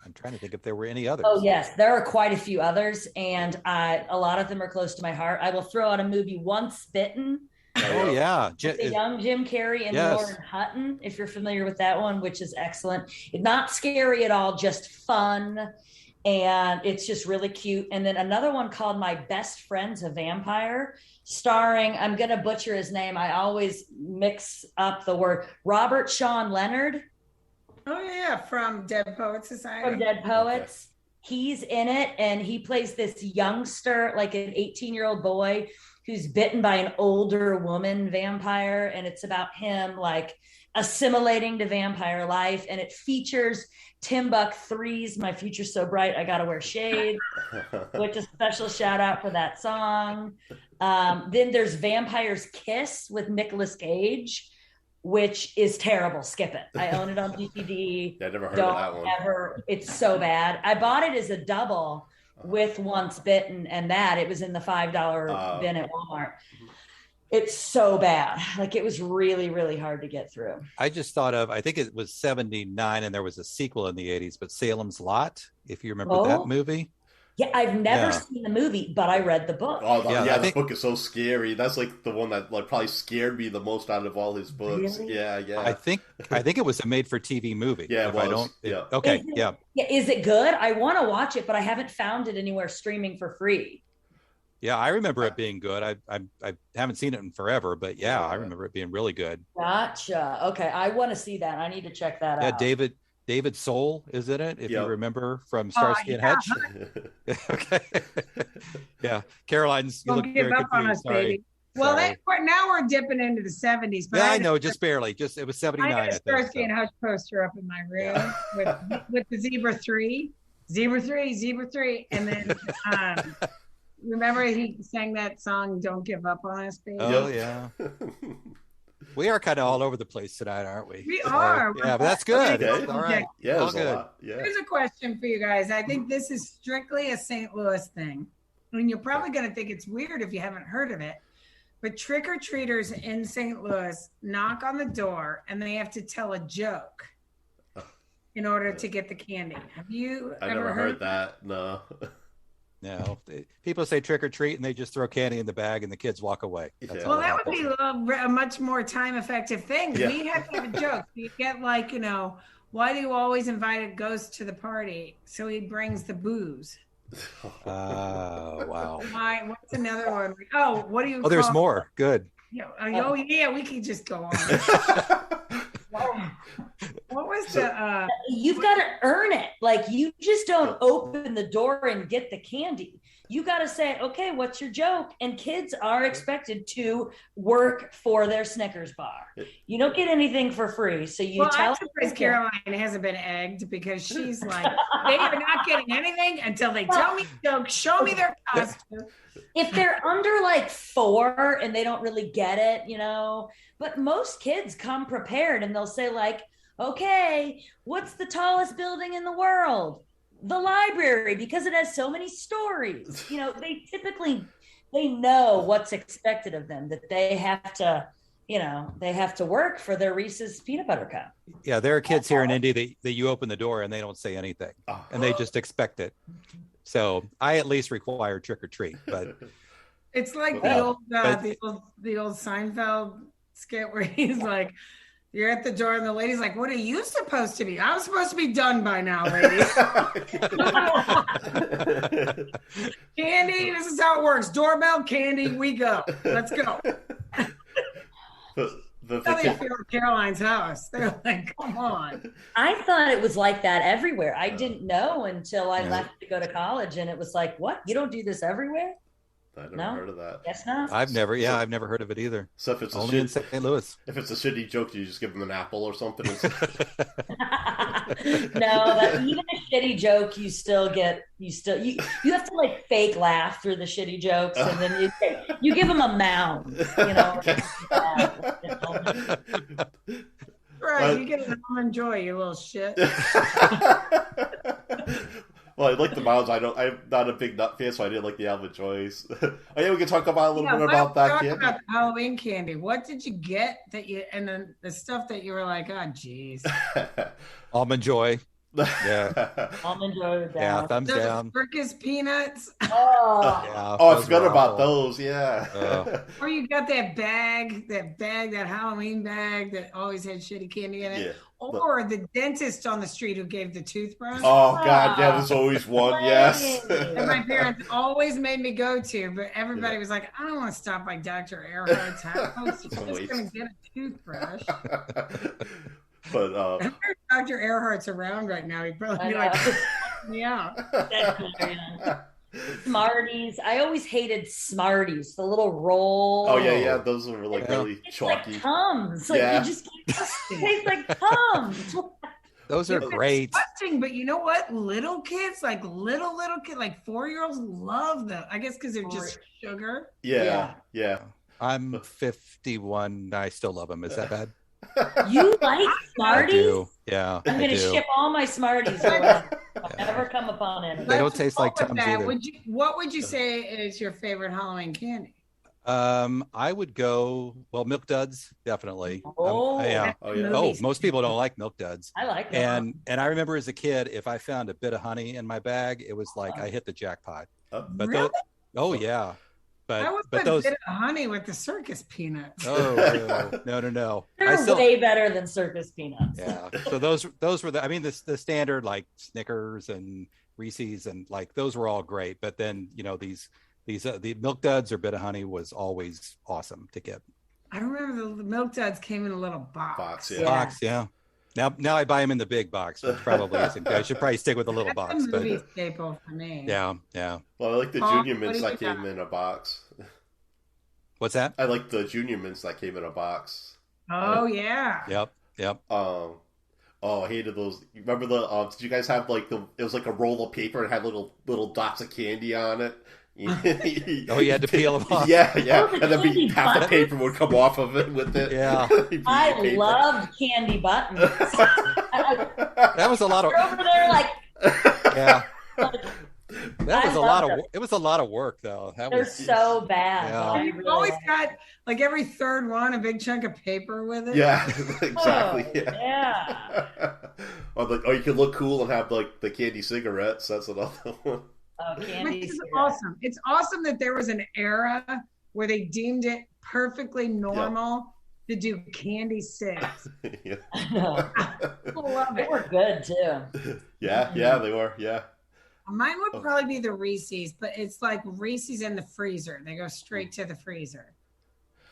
I'm trying to think if there were any others. Oh yes, there are quite a few others, and a lot of them are close to my heart. I will throw out a movie, Once Bitten. Oh yeah. With the young Jim Carrey and Yes. Lauren Hutton, if you're familiar with that one, which is excellent. Not scary at all, just fun. And it's just really cute. And then another one called My Best Friend's a Vampire, starring, I'm going to butcher his name. I always mix up the word, Robert Sean Leonard Oh yeah, from Dead Poets Society. from Dead Poets. He's in it, and he plays this youngster, like an 18-year-old boy who's bitten by an older woman vampire, and it's about him like assimilating to vampire life, and it features Timbuk 3's My Future's So Bright, I Gotta Wear Shades, which is a special shout out for that song. Then there's Vampire's Kiss with Nicolas Cage, which is terrible. Skip it. I own it on DVD. Yeah, I never heard of that one. Ever. It's so bad. I bought it as a double with Once Bitten and that. It was in the $5 bin at Walmart. It's so bad. Like, it was really, really hard to get through. I just thought of, I think it was 79 and there was a sequel in the 80s, but Salem's Lot, if you remember that movie. Yeah, I've never seen the movie, but I read the book. Oh, yeah, the book is so scary. That's like the one that like probably scared me the most out of all his books. Really? Yeah. I think it was a made-for-TV movie. Yeah, it was. Okay, Is it good? I want to watch it, but I haven't found it anywhere streaming for free. Yeah, I remember it being good. I haven't seen it in forever, but I remember it being really good. Gotcha. Okay, I want to see that. I need to check that out. Yeah, David Soul is in it, if you remember from Starsky and Hutch. Okay. Yeah, Caroline's. You look Don't give very up on us, Sorry. baby. Well, Sorry. now we're dipping into the 70s. But Yeah, I know, just barely. It was 79. I had a I think, Starsky and Hutch poster up in my room with the Zebra 3, and then remember he sang that song "Don't Give Up on Us, Baby." Oh yeah. We are kind of all over the place tonight, aren't we? We are. Yeah, but that's good. Okay. All right. Yeah, all it's good. a lot. Yeah. Here's a question for you guys. I think this is strictly a St. Louis thing. I mean, you're probably going to think it's weird if you haven't heard of it. But trick-or-treaters in St. Louis knock on the door and they have to tell a joke in order to get the candy. Have you I ever never heard that? No. No, people say trick or treat and they just throw candy in the bag and the kids walk away. That's all Well, that would happens. be a much more time-effective thing. Yeah. We have to have a joke. You get like, why do you always invite a ghost to the party? So he brings the booze. Wow. Why? What's another one? Oh, what do you? Oh, there's call- more. Good. Oh yeah, we could just go on. What was the? You've got to earn it. Like, you just don't open the door and get the candy. You got to say, okay, what's your joke? And kids are expected to work for their Snickers bar. You don't get anything for free. So you tell I'm surprised Caroline hasn't been egged because she's like, they are not getting anything until they tell me jokes, show me their costume. if they're under like 4 and they don't really get it, but most kids come prepared and they'll say like, okay, what's the tallest building in the world? The library, because it has so many stories. They know what's expected of them, that they have to work for their Reese's peanut butter cup. Yeah, there are kids here in Indy that you open the door and they don't say anything and they just expect it. So I at least require trick or treat, but it's like the old Seinfeld skit where he's like, you're at the door and the lady's like, what are you supposed to be? I'm supposed to be done by now, lady. Candy, this is how it works. Doorbell, candy, we go. Let's go. That's how they feel at Caroline's house. They're like, come on. I thought it was like that everywhere. I didn't know until I left to go to college, and it was like, what? You don't do this everywhere? I never heard of that. Guess not. I've never heard of it either. So if it's only in St. Louis. If it's a shitty joke, do you just give them an apple or something? No, even a shitty joke, you have to like fake laugh through the shitty jokes, and then you give them a mound, Right, you get an almond joy, you little shit. Well, I like the mounds. I'm not a big nut fan, so I didn't like the almond joys. Oh yeah, we can talk about a little bit about that candy. About Halloween candy. What did you get and then the stuff that you were like, oh geez. Almond Joy. Yeah. Almond Joy. Yeah, thumbs down. Circus peanuts. Oh. Yeah, I forgot about those. Yeah. Or you got that Halloween bag that always had shitty candy in it. Yeah. Or the dentist on the street who gave the toothbrush. Oh God, yeah, there's always one. Yes. And my parents always made me go to, but everybody was like, I don't want to stop by Dr. Earhart's house. You're just going to get a toothbrush. But if Dr. Earhart's around right now, he'd probably be like, me out. Smarties. I always hated Smarties, the little roll. Oh yeah, those were like Yeah. really It's chalky. like Tums. Like Yeah. you just taste like Tums. Those are It's great. disgusting, but you know what? Little kids, like little kids, like 4-year-olds, love them. I guess because they're just sugar. Yeah, yeah. I'm 51. I still love them. Is that bad? You like I Smarties? do. Yeah, I'm I gonna do. ship all my Smarties around. I'll never come upon it. They don't Let's taste roll like with Tums that. either. What would you say is your favorite Halloween candy? I would go, well, Milk Duds, definitely. Oh, yeah. Oh yeah. Oh, most people don't like Milk Duds. I like that. And I remember as a kid, if I found a bit of honey in my bag, it was like I hit the jackpot. But Really? oh yeah. I But would but put those a bit of honey with the circus peanuts. no. I They're still way better than circus peanuts. yeah. So those were the, I mean, the standard like Snickers and Reese's and like those were all great. But then the Milk Duds or Bit of Honey was always awesome to get. I remember the Milk Duds came in a little box. Box, Yeah. Box, yeah. Now I buy them in the big box, which probably isn't good. I should probably stick with the little That's box. a But movie staple for me. yeah. Well, I like the Paul, Junior what Mints do you that came got? in a box. What's that? I like the Junior Mints that came in a box. Oh yeah. Yep. Oh, I hated those. You remember did you guys have like it was like a roll of paper and had little dots of candy on it? Oh, you had to peel them off. Yeah, Oh, the and then candy half the buttons? paper would come off of it with it. Yeah. I Paper. loved candy buttons. That was a lot of You're over there like yeah. like, That was I a lot of love them. it was a lot of work though. That they're was so bad. Yeah. but I And you've really always like got like every third one a big chunk of paper with it. Yeah, them. exactly. Oh, yeah. Or you could look cool and have like the candy cigarettes. That's another one. Oh, candy. Which is cigarettes. awesome. It's awesome that there was an era where they deemed it perfectly normal to do candy cigs. Yeah. I know. I love They it. were good too. Yeah, they were. Yeah. Mine would probably be the Reese's, but it's like Reese's in the freezer. They go straight to the freezer.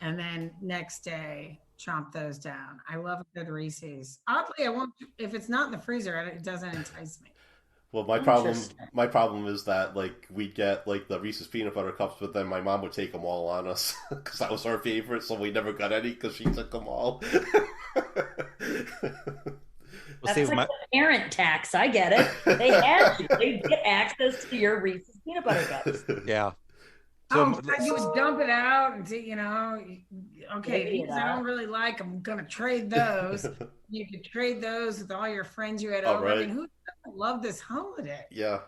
And then next day, chomp those down. I love a good Reese's. Oddly, I won't, if it's not in the freezer, it doesn't entice me. Well, my problem is that like we get like the Reese's peanut butter cups, but then my mom would take them all on us because that was our favorite, so we never got any because she took them all. well, That's see, like the parent tax. I get it. They had to. They get access to your Reese's peanut butter cups. yeah. Oh, So you just dump it out and okay, Maybe these I that. don't really like. I'm gonna trade those. You could trade those with all your friends you had Oh, over. I right. mean, who doesn't love this holiday? Yeah.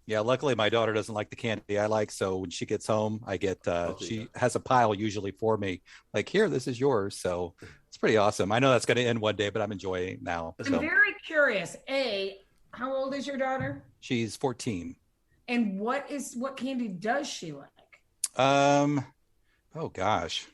yeah, luckily my daughter doesn't like the candy I like, so when she gets home, I get Oh, she yeah. has a pile usually for me. Like, here, this is yours. So it's pretty awesome. I know that's going to end one day, but I'm enjoying it now. I'm So very curious. How old is your daughter? she's 14. And what candy does she like? Oh gosh,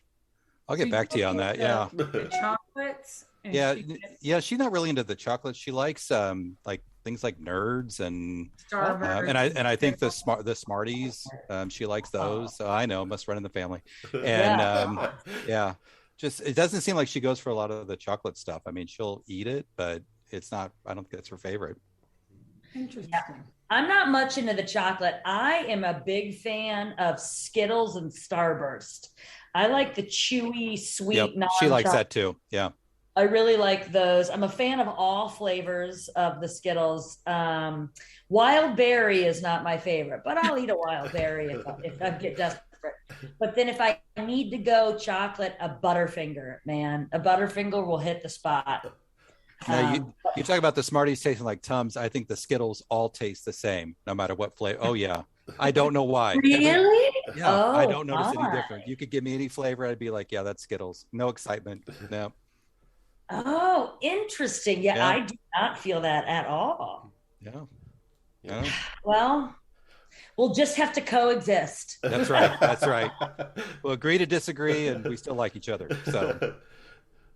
I'll get So back to you on that. Yeah. The chocolates. and Yeah, she gets yeah, she's not really into the chocolate. She likes like things like Nerds and Starburst. I think the Smarties. She likes those. So I know, must run in the family. And Yeah. yeah, just it doesn't seem like she goes for a lot of the chocolate stuff. I mean, she'll eat it, but it's not. I don't think it's her favorite. Interesting. I'm not much into the chocolate. I am a big fan of Skittles and Starburst. I like the chewy, sweet, Yep, she likes non-chocolate. that too. Yeah. I really like those. I'm a fan of all flavors of the Skittles. Wild berry is not my favorite, but I'll eat a wild berry if I get desperate. But then if I need to go chocolate, a Butterfinger, man. A Butterfinger will hit the spot. Now, you talk about the Smarties tasting like Tums. I think the Skittles all taste the same, no matter what flavor. Oh yeah, I don't know why. Really? Yeah, Oh, I don't notice any my. different. You could give me any flavor, I'd be like, yeah, that's Skittles. No excitement. No. Oh, interesting. Yeah, Yeah. I do not feel that at all. Yeah. Yeah. Yeah. Well, we'll just have to coexist. That's right. That's right. We'll agree to disagree, and we still like each other. So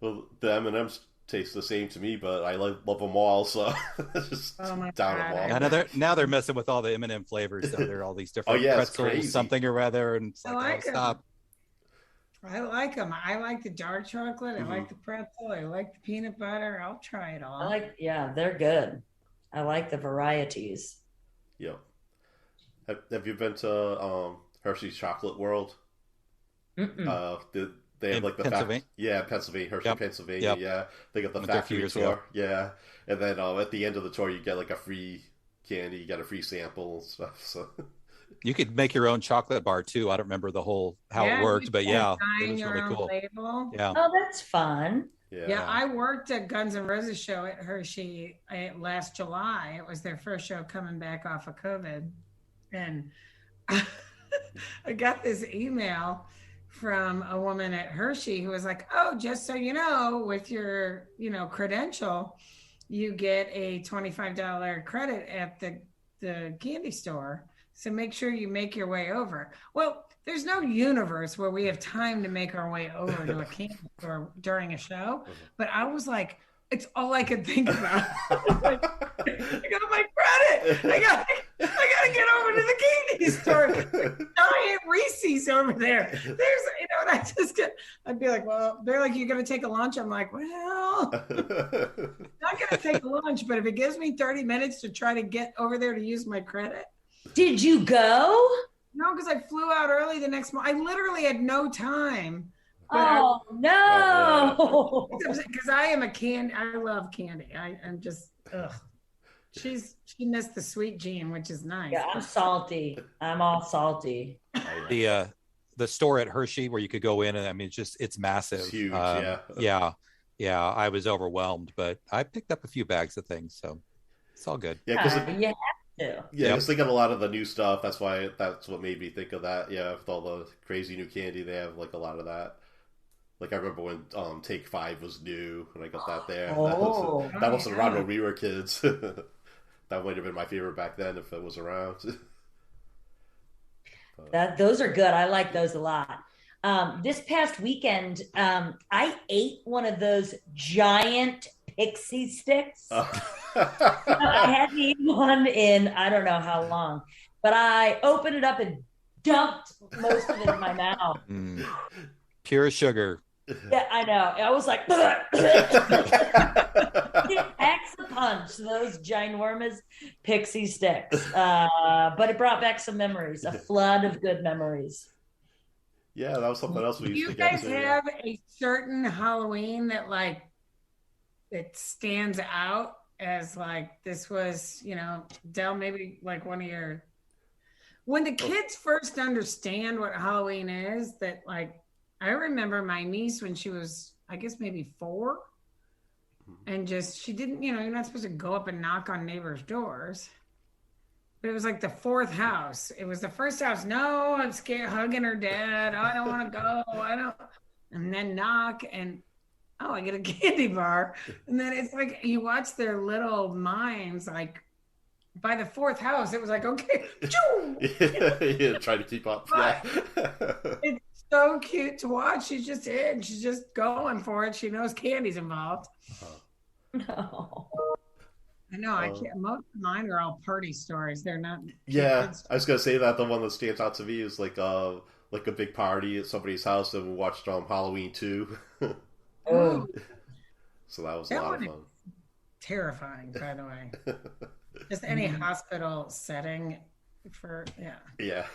Well, the M&Ms taste the same to me, but I love them all, so it's just Oh my down God, them yeah, all. now they're messing with all the M&M flavors. So there are all these different Oh, yeah, it's pretzels, crazy. something or other, and it's I like, like oh, 'em. stop. I like them. I like the dark chocolate. I Mhm. like the pretzel. I like the peanut butter. I'll try it all. Yeah, they're good. I like the varieties. Yep. Have you been to Hershey's Chocolate World? Mm-mm. They have In like the Pennsylvania? Pennsylvania, Hershey, Yep. Pennsylvania. Yep. Yeah, they got the Went there a few factory years tour. ago. Yeah, and then at the end of the tour, you get like a free candy, you get a free sample and stuff. So You could make your own chocolate bar too. I don't remember the whole how Yeah, it worked, you but can yeah, it design was your really own cool. label. Yeah. Oh, that's fun. Yeah, I worked at Guns N' Roses show at Hershey last July. It was their first show coming back off of COVID. And I got this email from a woman at Hershey who was like, "Oh, just so you know, with your, credential, you get a $25 credit at the candy store. So make sure you make your way over." Well, there's no universe where we have time to make our way over to a candy store during a show. But I was like, it's all I could think about. Like, I got my credit. I gotta get over to the candy store. Giant Reese's over there. And I'd be like, well, they're like, "You're gonna take a lunch?" I'm like, well, not gonna take a lunch, but if it gives me 30 minutes to try to get over there to use my credit. Did you go? No, because I flew out early the next morning. I literally had no time. Oh, no. Because I am I love candy. I'm just, ugh. She missed the sweet gene, which is nice. Yeah, I'm salty. I'm all salty. The store at Hershey where you could go in, and I mean, it's massive. It's huge, yeah. I was overwhelmed, but I picked up a few bags of things, so it's all good. Yeah, because you have to. yeah, because they got a lot of the new stuff. That's what made me think of that. Yeah, with all the crazy new candy, they have like a lot of that. Like I remember when Take 5 was new, and I got that there. Oh. That was around when we were kids. That might have been my favorite back then if it was around. Those are good. I like those a lot. This past weekend, I ate one of those giant pixie sticks. I hadn't eaten one in I don't know how long, but I opened it up and dumped most of it in my mouth. Pure sugar. Yeah, I know. I was like, it packs a punch, those ginormous pixie sticks. But it brought back some memories, a flood of good memories. Yeah, that was something else we Do used you to get guys to. have a certain Halloween that it stands out as this was, Del, maybe like one of your, when the kids first understand what Halloween is, that I remember my niece when she was, I guess maybe 4, and she didn't, you're not supposed to go up and knock on neighbors' doors. But it was like the 4th house. It was the first house. No, I'm scared, hugging her dad. Oh, I don't want to go. I don't. And then knock, and I get a candy bar. And then it's like you watch their little minds. By the 4th house, it was like, okay, yeah, trying to keep up. Yeah. It's so cute to watch. She's just in. She's just going for it. She knows candy's involved. No. I know. I can't. Most of mine are all party stories. They're not. Yeah, I was gonna say that the one that stands out to me is like a big party at somebody's house, and we watched Halloween 2. Oh. So that was a lot of fun. Terrifying, by the way. Just any hospital setting Yeah.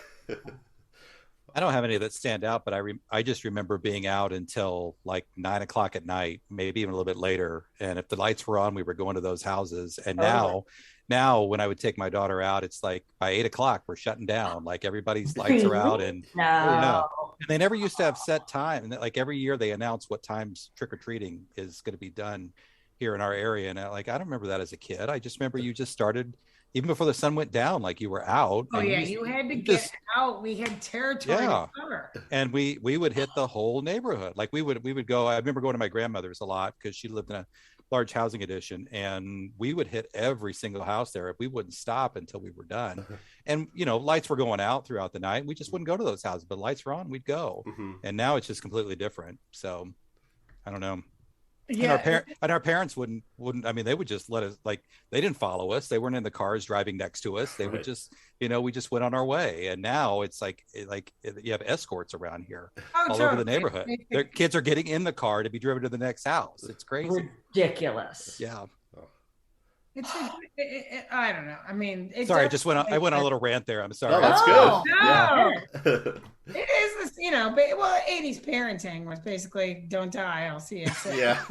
I don't have any that stand out, but I just remember being out until like 9 o'clock at night, maybe even a little bit later. And if the lights were on, we were going to those houses. And now when I would take my daughter out, it's like by 8 o'clock, we're shutting down. Like everybody's lights are out, and No. And they never used to have set time. And like every year they announce what times trick or treating is going to be done here in our area. And I don't remember that as a kid. I just remember you just started even before the sun went down, like you were out. Oh yeah, you had to get out. We had territory to cover. And we would hit the whole neighborhood. Like we would go. I remember going to my grandmother's a lot because she lived in a large housing addition, and we would hit every single house there. We wouldn't stop until we were done. And lights were going out throughout the night. We just wouldn't go to those houses, but lights were on, we'd go. And now it's just completely different. So I don't know. Yeah. And our parents wouldn't. I mean, they would just let us. Like they didn't follow us. They weren't in the cars driving next to us. They would just, we just went on our way. And now it's like you have escorts around here all over the neighborhood. Their kids are getting in the car to be driven to the next house. It's crazy. Ridiculous. Yeah. I don't know. I mean, Sorry, I went on a little rant there. I'm sorry. No, that's Oh, good. No, Yeah. it is this, well, 80s parenting was basically don't die, I'll see it. So, Yeah.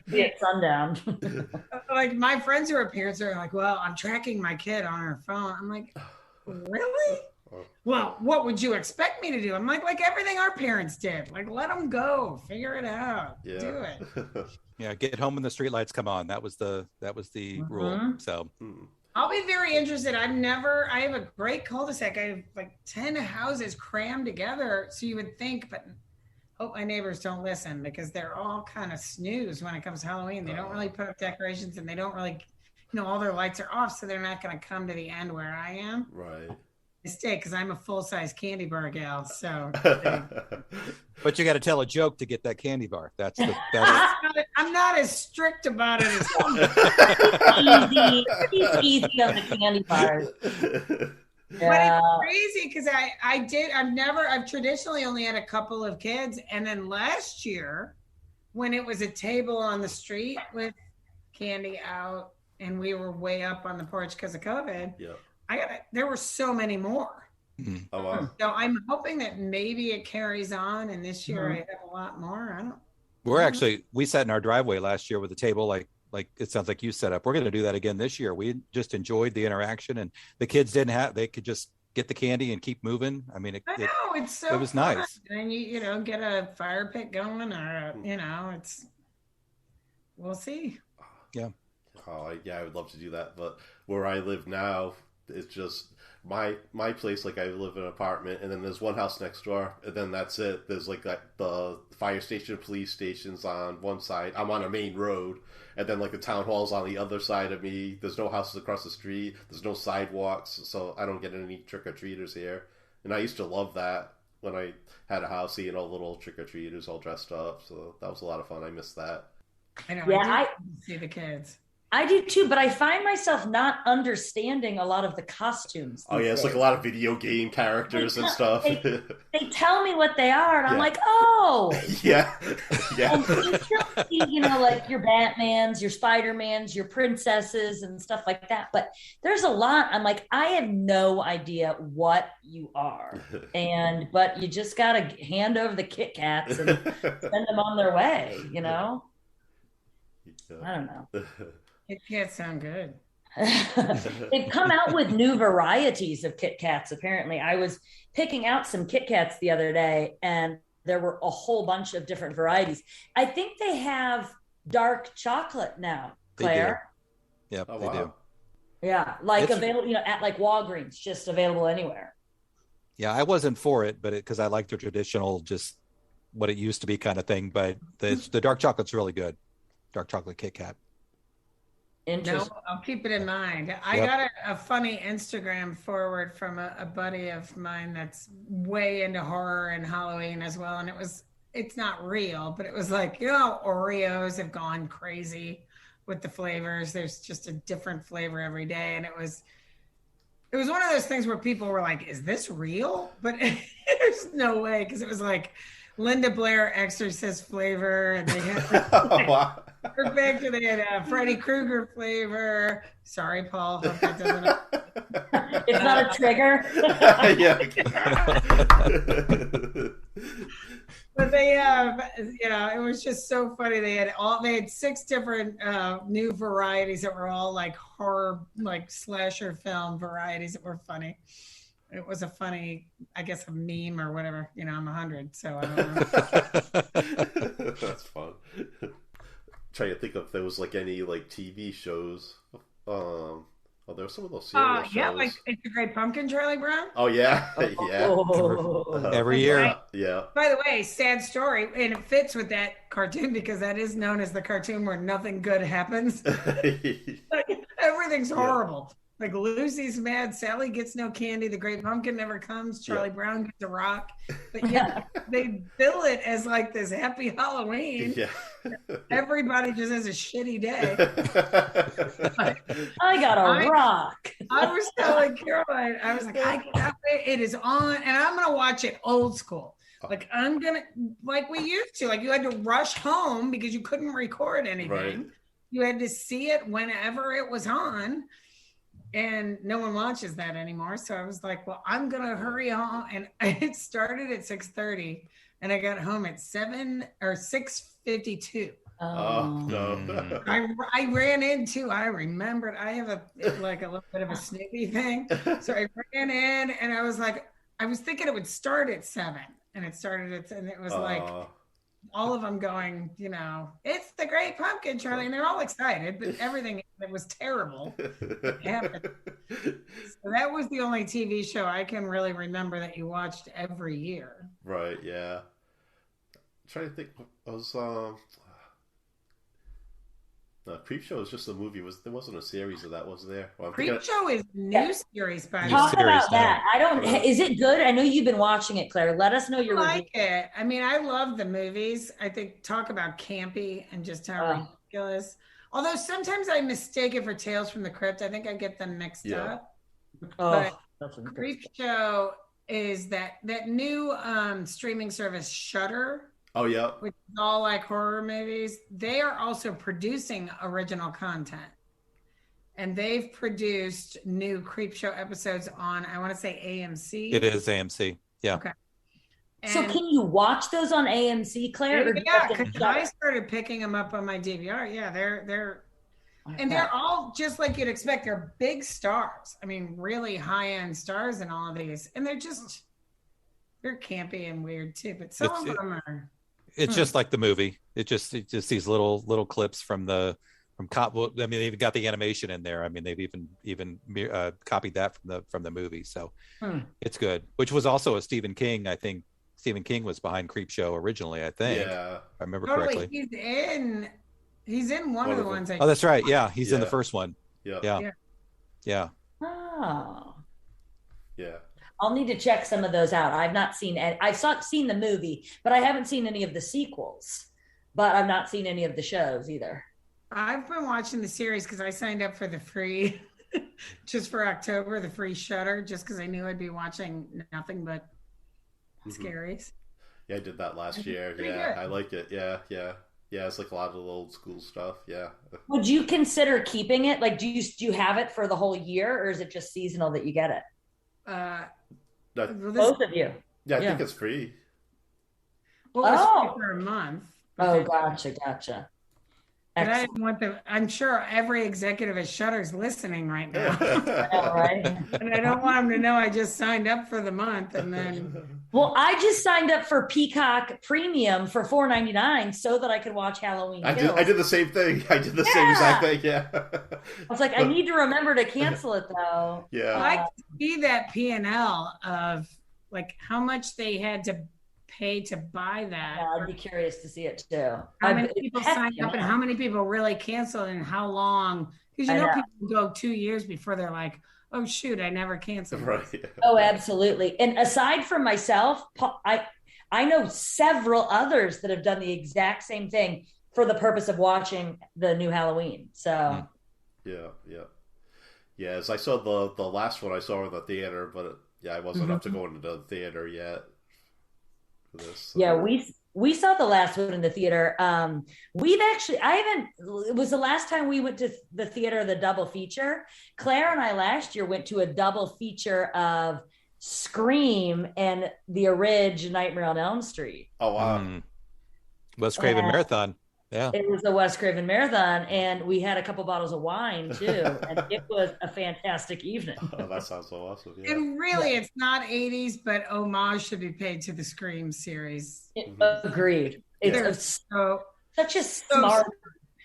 be at sundown. like my friends who are parents are like, well, I'm tracking my kid on her phone. I'm like, really? Well, what would you expect me to do? I'm like everything our parents did. Like, let them go, figure it out, Yeah. do it. Yeah, get home when the streetlights come on. That was the rule. So I'll be very interested. I have a great cul-de-sac. I have like 10 houses crammed together. So you would think, but hope my neighbors don't listen because they're all kind of snooze when it comes to Halloween. They don't really put up decorations and they don't really, all their lights are off. So they're not going to come to the end where I am. Right. Mistake, because I'm a full-size candy bar gal. So, but you got to tell a joke to get that candy bar. That's I'm not as strict about it as He's easy on the candy bars. But it's crazy because I've traditionally only had a couple of kids. And then last year, when it was a table on the street with candy out and we were way up on the porch because of COVID, Yeah. there were so many more. Oh, wow. So I'm hoping that maybe it carries on. And this year I have a lot more. We sat in our driveway last year with a table like it sounds like you set up. We're going to do that again this year. We just enjoyed the interaction, and the kids they could just get the candy and keep moving. I mean, it's so it was fun. nice. And you get a fire pit going, or we'll see. Yeah. Oh, I would love to do that, but where I live now, it's just my place. Like I live in an apartment, and then there's one house next door, and then that's it. There's like the fire station, police stations on one side. I'm on a main road, and then like the town hall's on the other side of me. There's no houses across the street. There's no sidewalks, so I don't get any trick or treaters here. And I used to love that when I had a house, seeing all little trick or treaters all dressed up. So that was a lot of fun. I miss that. I know. Yeah, I see the kids. I do too, but I find myself not understanding a lot of the costumes. Oh yeah, it's like a lot of video game characters and stuff. They tell me what they are, and I'm like, oh, yeah. And you still see, like your Batmans, your Spider-Mans, your princesses, and stuff like that. But there's a lot. I'm like, I have no idea what you are, but you just gotta hand over the Kit Kats and send them on their way. I don't know. It can't sound good. They've come out with new varieties of Kit Kats. Apparently, I was picking out some Kit Kats the other day, and there were a whole bunch of different varieties. I think they have dark chocolate now, Claire. Yep, Oh, they wow. do. Yeah, available, at like Walgreens, just available anywhere. Yeah, I wasn't for it, but because I like the traditional, just what it used to be kind of thing. But the dark chocolate's really good. Dark chocolate Kit Kat. No, I'll keep it in mind. I got a funny Instagram forward from a buddy of mine that's way into horror and Halloween as well. And it's not real, but it was like, Oreos have gone crazy with the flavors. There's just a different flavor every day. And it was one of those things where people were like, is this real? But there's no way. Cause it was like Linda Blair Exorcist flavor. And they had perfect. And they had Freddy Krueger flavor. Sorry, Paul. Hope that doesn't. It's not a trigger. But they have, it was just so funny. They had 6 different new varieties that were all like horror, like slasher film varieties that were funny. It was a funny, I guess, a meme or whatever. I'm 100, so I don't know. That's fun. Trying to think if there was like any like TV shows. There were some of those serial shows. Yeah, like It's a Great Pumpkin, Charlie Brown. Oh yeah, yeah. Every year. Yeah. By the way, sad story, and it fits with that cartoon because that is known as the cartoon where nothing good happens. Like, everything's horrible. Like Lucy's mad, Sally gets no candy, the Great Pumpkin never comes, Charlie Brown gets a rock. But yeah, they bill it as like this happy Halloween. Yeah. Everybody just has a shitty day. I got a rock. I was telling Caroline, I was like, it is on, and I'm gonna watch it old school. Like like we used to. Like you had to rush home because you couldn't record anything. Right. you had to see it whenever it was on. And no one watches that anymore. So I was like, well, I'm going to hurry home. And it started at 6:30 and I got home at 6:52. Oh, no. I ran into, I remembered, I have a little bit of a snippy thing. So I ran in and I was like, I was thinking it would start at 7 and it started at, and it was like, all of them going, you know, it's the Great Pumpkin, Charlie, and they're all excited, but everything that was terrible happened. So that was the only TV show I can really remember that you watched every year. Right, yeah. I'm trying to think. I was Creepshow was just a movie. There wasn't a series of that, was there? Well, Creepshow is a new series, by the way. Talk about that. I don't. Is it good? I know you've been watching it, Claire. Let us know your review. I like it. I mean, I love the movies. I think talk about campy and just how ridiculous. Although sometimes I mistake it for Tales from the Crypt. I think I get them mixed up. But Creepshow is that new streaming service Shudder. Oh, yeah. Which is all like horror movies. They are also producing original content. And they've produced new Creepshow episodes on, I want to say AMC. It is AMC. Yeah. Okay. So can you watch those on AMC, Claire? Yeah, because I started picking them up on my DVR. Yeah, they're all just like you'd expect. They're big stars. I mean, really high-end stars in all of these. And they're campy and weird too, but some of them are. It's just like the movie. It's just these little clips from cop. I mean, they've got the animation in there. I mean, they've even copied that from the movie. So it's good. Which was also a Stephen King. I think Stephen King was behind Creepshow originally. I think. Yeah, if I remember correctly. He's in one of the ones. Oh, that's right. Yeah, he's in the first one. Yeah. Oh. Yeah. I'll need to check some of those out. I've not seen it. I've seen the movie, but I haven't seen any of the sequels. But I've not seen any of the shows either. I've been watching the series because I signed up for the free, just for October, the free Shudder, just because I knew I'd be watching nothing but scaries. Yeah, I did that last year. Yeah, good. I like it. Yeah. It's like a lot of the old school stuff. Yeah. Would you consider keeping it? Like, do you have it for the whole year, or is it just seasonal that you get it? Both of you. Yeah, I think it's free. Well, it's free for a month. Oh, gotcha. But I want I'm sure every executive at Shudder's listening right now. Right? And I don't want them to know I just signed up for the month and then. Well, I just signed up for Peacock Premium for $4.99 so that I could watch Halloween Kills. I did the same thing. I did the same exact thing. Yeah. I was like, I need to remember to cancel it though. Yeah. I like to see that P&L of like how much they had to pay to buy that. Yeah, I'd be curious to see it too. How many people signed up and how many people really canceled and how long? Because people go 2 years before they're like, oh shoot, I never canceled. Right. Oh, absolutely. And aside from myself, I know several others that have done the exact same thing for the purpose of watching the new Halloween. So yeah. As I saw the last one, I saw in the theater, but I wasn't up to going to the theater yet. This, so. Yeah, we saw the last one in the theater. It was the last time we went to the theater, the double feature. Claire and I last year went to a double feature of Scream and the original Nightmare on Elm Street. Oh, wow. Wes Craven Marathon. Yeah. It was a Wes Craven Marathon, and we had a couple bottles of wine too, and it was a fantastic evening. Oh, that sounds so awesome. Yeah. And really, it's not 80s, but homage should be paid to the Scream series. Agreed. It's such a smart,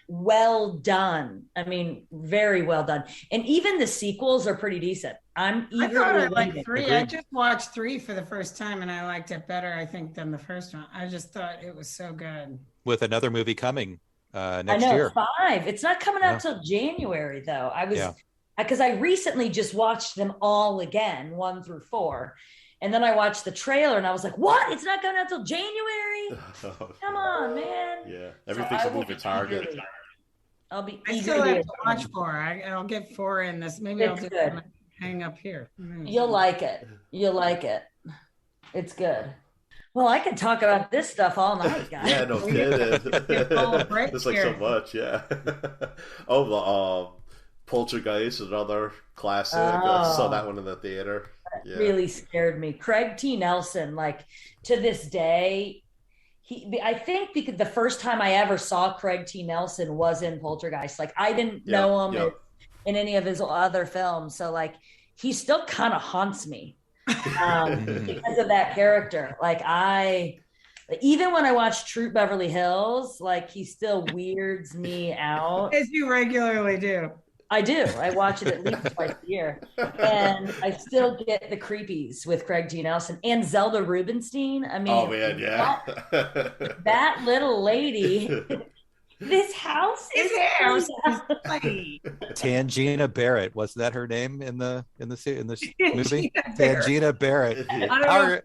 well done. I mean, very well done. And even the sequels are pretty decent. I thought I liked 3. Agreed. I just watched 3 for the first time, and I liked it better, I think, than the first one. I just thought it was so good. With another movie coming next year. 5. It's not coming out till January, though. Because I recently just watched them all again, 1 through 4. And then I watched the trailer and I was like, what? It's not coming out till January? Come on, man. Yeah, everything's a moving target. I'll be I still have to watch 4. I'll get 4 in this. Maybe I'll just hang up here. You'll like it. It's good. Well, I could talk about this stuff all night, guys. Yeah, no kidding. full of break It's like so here. much, yeah. Oh, the Poltergeist, another classic. I saw that one in the theater. Yeah. Really scared me. Craig T. Nelson, like to this day, I think because the first time I ever saw Craig T. Nelson was in Poltergeist. Like I didn't know him in any of his other films, so like he still kind of haunts me because of that character. Like even when I watch Troop Beverly Hills, like he still weirds me out. As you regularly do. I do. I watch it at least twice a year. And I still get the creepies with Craig T. Nelson and Zelda Rubinstein. I mean, Oh man, yeah. that little lady. This house is Like, Tangina Barrett, wasn't that her name in the movie? Tangina Barrett. Tangina Barrett. I don't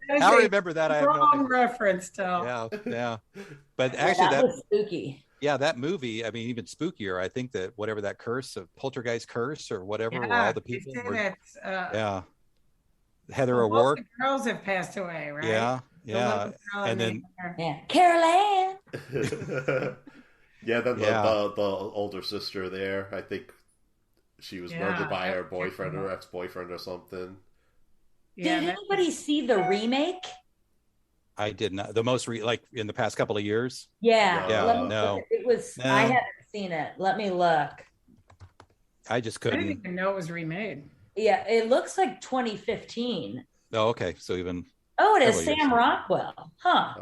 know. How I remember that? I have no Wrong idea. reference, though. Yeah. But actually, that was spooky. Yeah, that movie, I mean, even spookier. I think that whatever that curse of Poltergeist curse or whatever, where all the people were, Heather well, O'Rourke. most of the girls have passed away, right? Yeah. The little girl And then Carol Ann. Yeah, then the older sister there, I think she was murdered by her boyfriend or ex-boyfriend or something. Yeah, Did anybody see the remake? I did not. The most like in the past couple of years. Yeah. No. It was. No. I haven't seen it. Let me look. I just I didn't couldn't. even know it was remade. Yeah, it looks like 2015. Oh, okay. So even Oh, it is Several years. Sam Rockwell. Huh.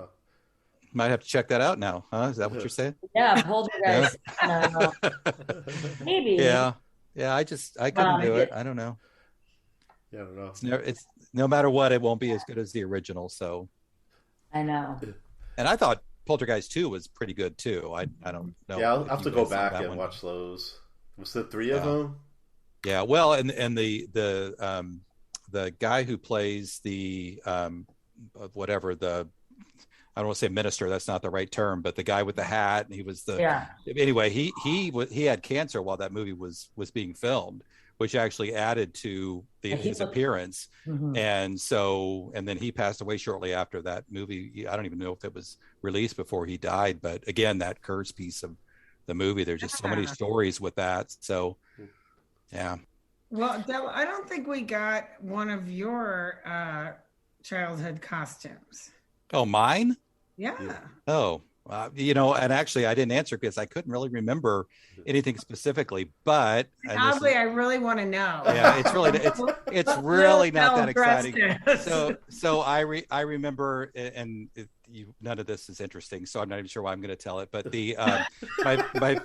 might have to check that out now. Huh? Is that what you're saying? Yeah, Poltergeist. No. Maybe. Yeah. I couldn't do it. I don't know. Yeah, I don't know. It's no matter what, it won't be as good as the original. So. I know. And I thought Poltergeist 2 was pretty good too. I don't know. Yeah, I'll if have you to go guys saw back that and one. watch those. Was there 3 of them? Yeah, well, and the guy who plays the whatever the I don't want to say minister, that's not the right term, but the guy with the hat, and he was anyway, he had cancer while that movie was being filmed, which actually added to his appearance. Mhm. And then he passed away shortly after that movie. I don't even know if it was released before he died, but again, that curse piece of the movie, there's just so many stories with that. So yeah. Well, Del, I don't think we got one of your childhood costumes. Oh, mine? Yeah. Oh, and actually I didn't answer because I couldn't really remember anything specifically, but Oddly, I really want to know. yeah, it's really not that exciting. exciting. So I remember, and none of this is interesting, so I'm not even sure why I'm going to tell it, but the my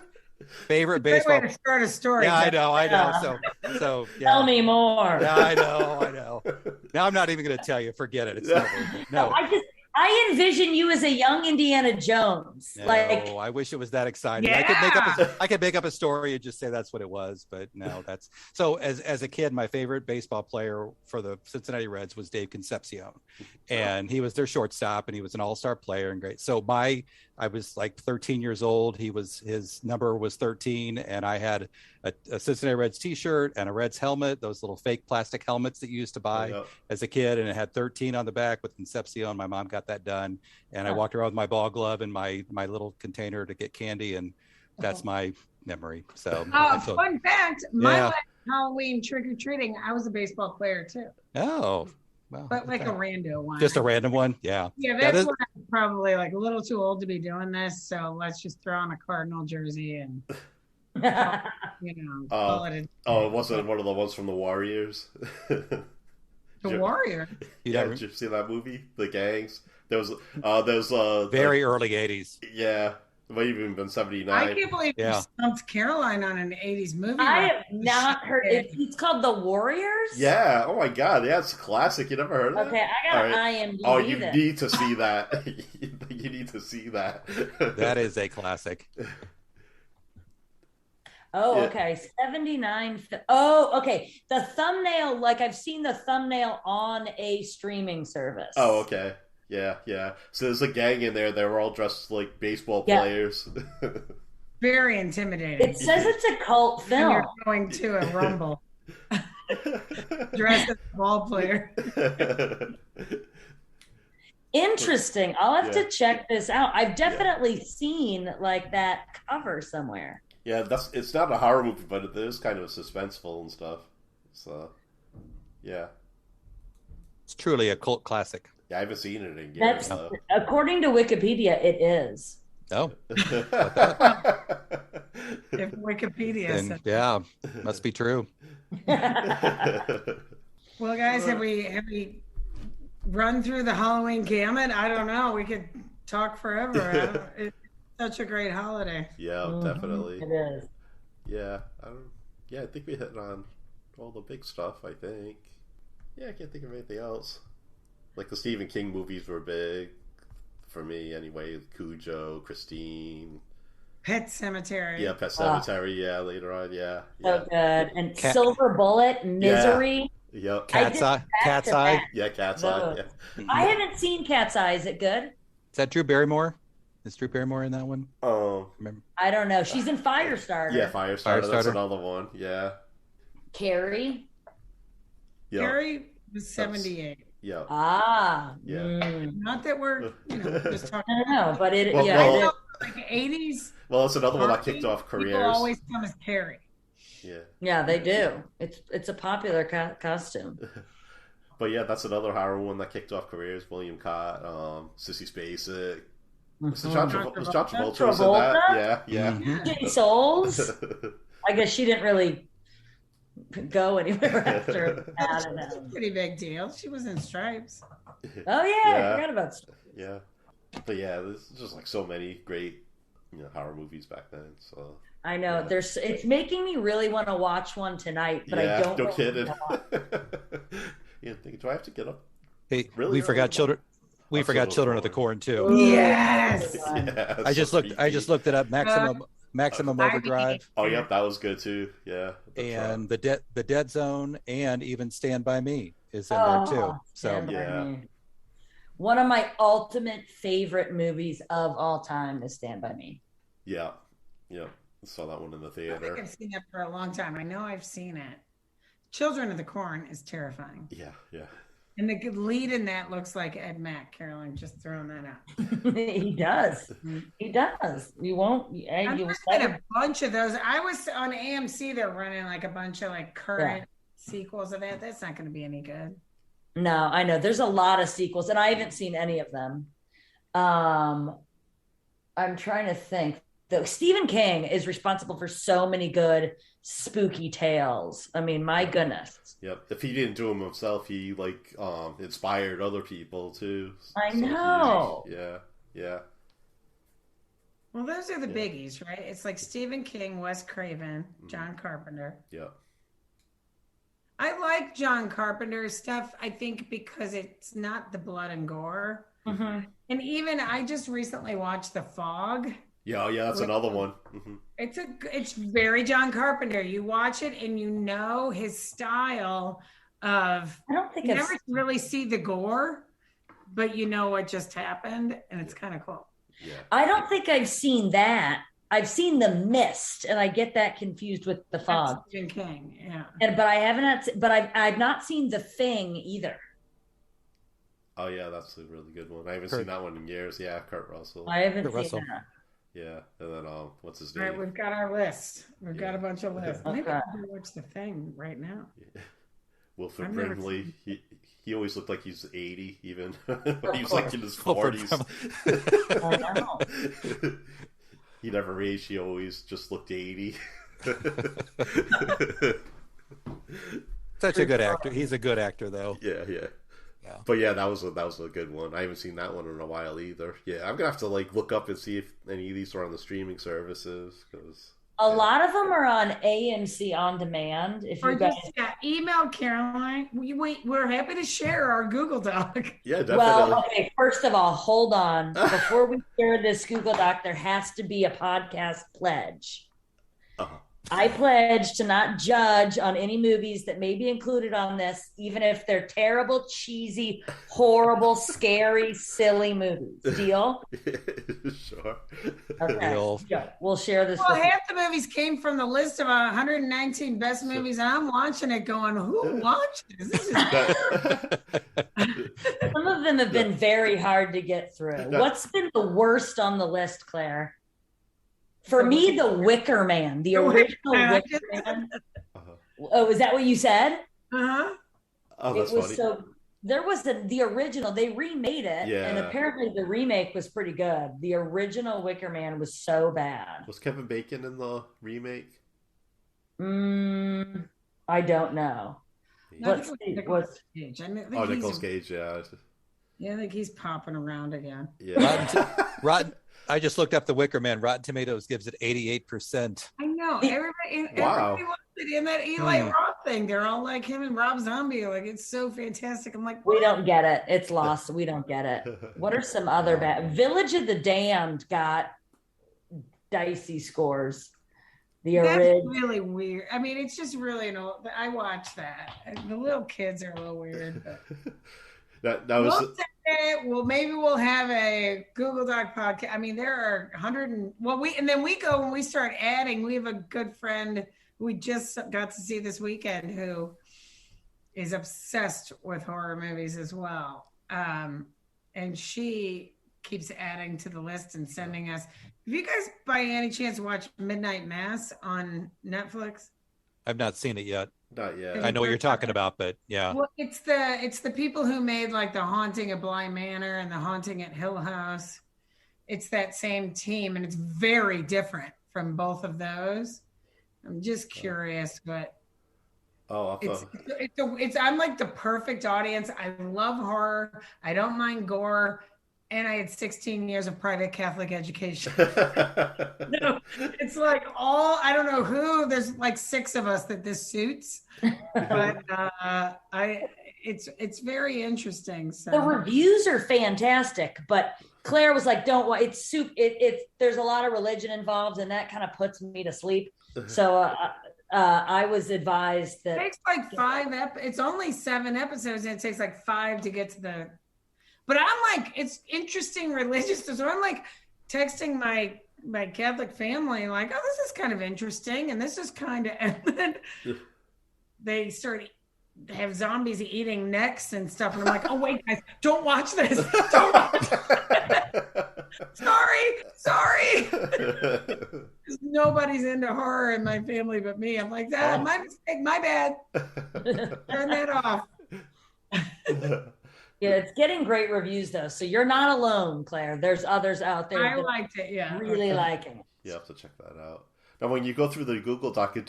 favorite baseball. Way to start a story. Yeah, I know. So yeah. Tell me more. Yeah, I know. Now I'm not even going to tell you. Forget it. It's not worth it. No. I envision you as a young Indiana Jones. No, like I wish it was that exciting. Yeah. I could make up a story and just say that's what it was, but no, that's so. As a kid, my favorite baseball player for the Cincinnati Reds was Dave Concepcion, and he was their shortstop, and he was an all-star player and great. So I was like 13 years old. His number was 13, and I had a Cincinnati Reds T-shirt and a Reds helmet, those little fake plastic helmets that you used to buy as a kid, and it had 13 on the back with Concepcion. My mom got that done, and I walked around with my ball glove and my little container to get candy, and that's my memory. So, fun fact: my last Halloween trick or treating, I was a baseball player too. Oh. Well, but like a rando one. Just a random one, yeah. Yeah, that's when I'm probably like a little too old to be doing this. So let's just throw on a Cardinal jersey and call it. It wasn't one of the ones from the Warriors. The Warrior. Yeah, did you see that movie, The Gangs? There's very early '80s. Yeah. It might have even been 79. I can't believe you stumped Caroline on an 80s movie. I have not heard it. It's called The Warriors? Yeah. Oh my God. Yeah, it's a classic. You never heard of it? Okay, I got IMDb. Oh, you need to see that. You need to see that. That is a classic. Oh, okay. 79. Oh, okay. The thumbnail, like I've seen the thumbnail on a streaming service. Oh, okay. Yeah. So there's a gang in there. They were all dressed like baseball players. Very intimidating. It says it's a cult film. And you're going to a rumble. Dressed as a ball player. Interesting. I'll have Yeah. to check this out. I've definitely seen like that cover somewhere. Yeah, it's not a horror movie, but it is kind of suspenseful and stuff. So, yeah. It's truly a cult classic. Yeah, I haven't seen it in years. That's So. according to Wikipedia, it is. Oh, If Wikipedia and said. yeah, must be true. Well, guys, have we run through the Halloween gamut? I don't know. We could talk forever. It's such a great holiday. Yeah, definitely. It is. Yeah, I think we hit on all the big stuff. I think. Yeah, I can't think of anything else. Like the Stephen King movies were big for me, anyway. Cujo, Christine. Pet Cemetery. Yeah, Pet Cemetery. Yeah, later on. Yeah, yeah, So good. And Cat- Silver Bullet, Misery. yep. Cat's Eye. Cat's Eye. Yeah, Cat's Eye. Those. Yeah. I haven't seen Cat's Eye. Is it good? Is that Drew Barrymore? Is Drew Barrymore in that one? Remember? I don't know. She's in Firestarter. Yeah, Firestarter. That's Firestarter. another one. Yeah. Carrie. Yeah. Carrie was 78. Yeah. Ah. Yeah. Not that we're, just talking. I don't know, but it. Well, yeah. well, I did. Like 80s. Well, it's another one that Army, kicked off People careers. always come as Carrie. Yeah. Yeah, they do. It's a popular costume. But yeah, that's another horror one that kicked off careers. William Cott, Sissy Spacek. Was John Travolta was in that? Yeah, yeah. Mhm. Jay Souls. I guess she didn't really go anywhere after that. I don't know. Pretty big deal. She was in Stripes. Oh yeah, Yeah. I forgot about. Yeah. But yeah, there's just like so many great horror movies back then. So I know. Yeah. It's making me really want to watch one tonight, but yeah, I don't. no know kidding. what. Yeah, do I have to get up? Hey, Really we early? forgot children. We I'm forgot so Children of the bored. Corn too. Yes. Yeah, I so just looked it up. Maximum I Overdrive Oh, yep, that was good too. Yeah. and the Dead Zone and even Stand by Me is in there Oh, too. So Stand By Yeah. Me. One of my ultimate favorite movies of all time is Stand by Me. Yeah. Yeah. Saw that one in the I think theater. I've seen it for a long time. I know I've seen it. Children of the Corn is terrifying. Yeah, yeah. And the lead in that looks like Ed Mack, Carolyn, just throwing that out. He does. He does. You won't. I've You seen a bunch of those. I was on AMC, they're running like a bunch of like current sequels of that. That's not going to be any good. No, I know. There's a lot of sequels, and I haven't seen any of them. I'm trying to think. Though Stephen King is responsible for so many good spooky tales. I mean, my goodness. Yep. If he didn't do them himself, he inspired other people too. I So know. yeah, yeah. Well, those are the Yeah. biggies, right? It's like Stephen King, Wes Craven, John Carpenter. Yeah. I like John Carpenter's stuff, I think, because it's not the blood and gore. Mhm. And even I just recently watched The Fog. Yeah, oh, yeah, that's another one. Hmm. It's very John Carpenter. You watch it and you know his style of I don't think you I've never really see the gore, but you know what just happened, and it's kind of cool. Yeah. I don't think I've seen that. I've seen The Mist, and I get that confused with The Fog. That's Stephen King, yeah. But I haven't had, but I've not seen The Thing either. Oh yeah, that's a really good one. I haven't Kurt. seen that one in years. Yeah, Kurt Russell. I haven't Kurt seen Russell. that. Yeah, and then what's his All right, name? we've got our list. We've got Yeah. a bunch of lists. Maybe Okay. I'll go watch The Thing right now. Wilford I've never Brimley. seen He always looked like he's 80 even when he was course. like in his Wilford 40s. I know. He never aged. He always just looked 80. such a good actor. He's a good actor though. Yeah, yeah. Yeah. But yeah, that was a good one. I haven't seen that one in a while either. Yeah, I'm gonna have to look up and see if any of these are on the streaming services because A lot of them are on AMC On Demand. If Or you guys, just email Caroline. We're happy to share our Google Doc. yeah, definitely. well, okay. First of all, hold on. Before we share this Google Doc, there has to be a podcast pledge. Uh-huh. I pledge to not judge on any movies that may be included on this, even if they're terrible, cheesy, horrible, scary, silly movies. Deal? Sure. Okay. Deal. Yeah, we'll share this. Well, with half the movies came from the list of 119 best movies, and I'm watching it going, who watched this? This is Some of them have been very hard to get through. What's been the worst on the list, Claire? For me, The Wicker Man, the original Wicker Man. Oh, is that what you said? Uh-huh. Oh, that's It was funny. so. There was the original. They remade it, and Yeah. apparently the remake was pretty good. The original Wicker Man was so bad. Was Kevin Bacon in the remake? I don't know. No, I Let's think see. it was What's Nicolas Cage. I think Oh, he's- Nicolas Cage, yeah. Yeah, I think he's popping around again. Yeah. Rotten. I just looked up The Wicker Man. Rotten Tomatoes gives it 88%. I know. Everybody Wow. loves it in that Eli Roth thing. They're all like him and Rob Zombie. Like, it's so fantastic. I'm like, we don't get it. It's lost. We don't get it. What are some other bad? Village of the Damned got dicey scores. The That's original. really weird. I mean, it's just really an old. I watch that. The little kids are a little weird. But that was we'll say it. Well, maybe we'll have a Google Doc podcast. I mean, there are 100 and then we go when we start adding. We have a good friend we just got to see this weekend who is obsessed with horror movies as well. And she keeps adding to the list and sending us. Have you guys by any chance watch Midnight Mass on Netflix? I've not seen it yet. not yet. I know what you're talking about, but yeah. Well, it's the people who made like The Haunting at Bly Manor and The Haunting at Hill House. It's that same team, and it's very different from both of those. I'm just curious, but Oh, it's I'm like the perfect audience. I love horror. I don't mind gore. And I had 16 years of private Catholic education. No, it's like I don't know who, there's like 6 of us that this suits, but it's very interesting. So The reviews are fantastic, but Claire was like, "Don't watch. It's soup. There's a lot of religion involved, and that kind of puts me to sleep." So I was advised it that takes like 5 it's only 7 episodes, and it takes like 5 to get to the. But I'm like, it's interesting religious. So I'm like texting my Catholic family, like, "Oh, this is kind of interesting," and this is kind of, and then they start have zombies eating necks and stuff, and I'm like, "Oh wait, guys, don't watch this. Don't watch Sorry. Nobody's into horror in my family but me. I'm like, my mistake, my bad. Turn that off. yeah, it's getting great reviews though. So you're not alone, Claire. There's others out there I that liked it, yeah. really liking it. You have to check that out. Now, when you go through the Google Doc, are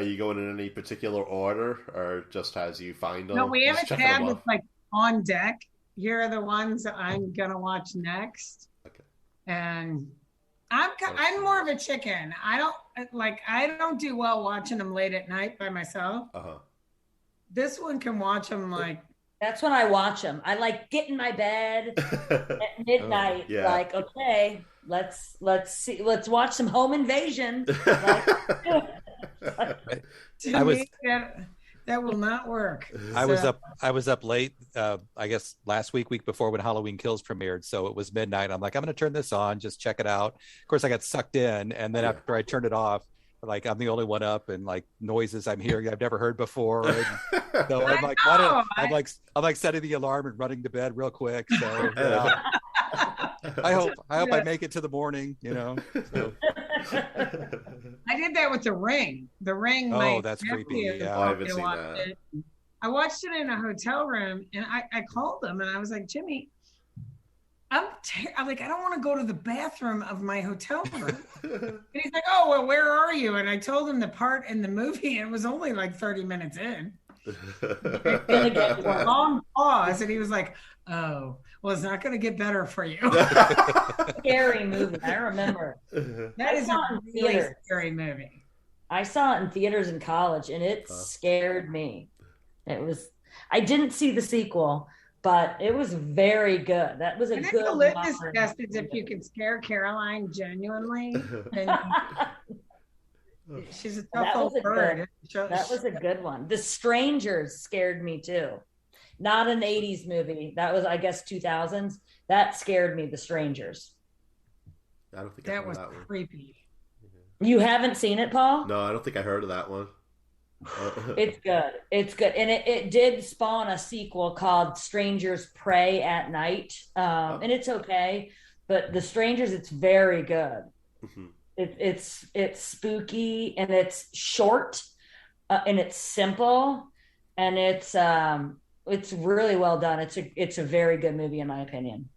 you going in any particular order, or just as you find them? No, we have just a checking them tab off? that's like on deck. Here are the ones I'm gonna watch next. Okay. And I'm more of a chicken. I don't do well watching them late at night by myself. Uh-huh. This one can watch them like. That's when I watch them. I like get in my bed at midnight. Yeah. Like, okay, let's watch some Home Invasion. To I was- me, that will not work. I was So- up late, I guess last week before when Halloween Kills premiered. So it was midnight. I'm like, I'm going to turn this on, just check it out. Of course, I got sucked in. And then after I turned it off, like I'm the only one up, and like noises I'm hearing I've never heard before. And so I'm like, I'm like setting the alarm and running to bed real quick. So I hope I make it to the morning, So. I did that with The Ring. The Ring. Oh, my that's nephew creepy. Yeah. I haven't seen watched that. it. I watched it in a hotel room, and I called him, and I was like, "Jimmy, I'm like, I don't want to go to the bathroom of my hotel room." And he's like, "Oh, well, where are you?" And I told him the part in the movie, and it was only like 30 minutes in. Gonna get A long pause, and he was like, "Oh, well, it's not going to get better for you." Scary movie. I remember. That is a saw it in really theaters. scary movie. I saw it in theaters in college, and it scared me. I didn't see the sequel, but it was very good. That was a I think good the litmus modern test is if you can scare Caroline genuinely. Then She's a tough That was old a bird. That was a good one. The Strangers scared me too. Not an 80s movie. That was, I guess, 2000s. That scared me, The Strangers. I don't think That was creepy. You haven't seen it, Paul? No, I don't think I heard of that one. It's good. It's good. And it did spawn a sequel called Strangers Pray at Night. And it's okay. But The Strangers, it's very good. Mhm. It's spooky and it's short and it's simple and it's really well done. It's a very good movie in my opinion.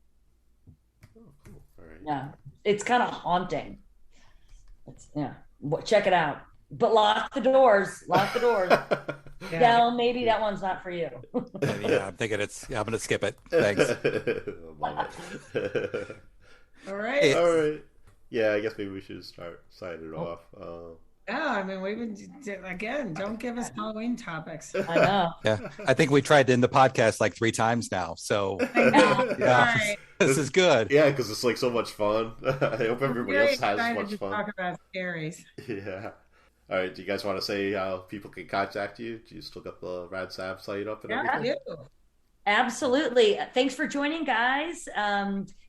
Oh, cool. All right. Yeah, it's kind of haunting. Check it out. But lock the doors. Lock the doors. Del, maybe that one's not for you. Yeah, I'm thinking I'm going to skip it. Thanks. Love it. All right. All right. Yeah, I guess maybe we should start signing off. Yeah, I mean, we've been, again, don't give us Halloween topics. I know. Yeah, I think we tried to end the podcast like 3 times now. So I know. Yeah. All right. this is good. Yeah, because it's like so much fun. I hope everybody Very else has as excited much to fun. talk about scaries. Yeah. All right. Do you guys want to say how people can contact you? Do you still got the Rad Sab site up and Yeah, I everything? do. Absolutely. Thanks for joining, guys.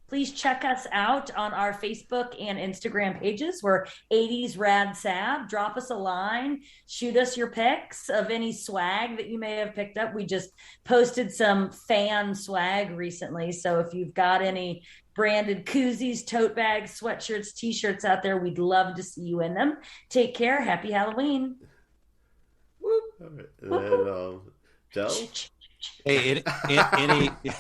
Please check us out on our Facebook and Instagram pages. We're 80s Rad Sab. Drop us a line. Shoot us your pics of any swag that you may have picked up. We just posted some fan swag recently. So if you've got any branded koozies, tote bags, sweatshirts, t-shirts out there, we'd love to see you in them. Take care. Happy Halloween. All right. And then, Del? Hey, any Those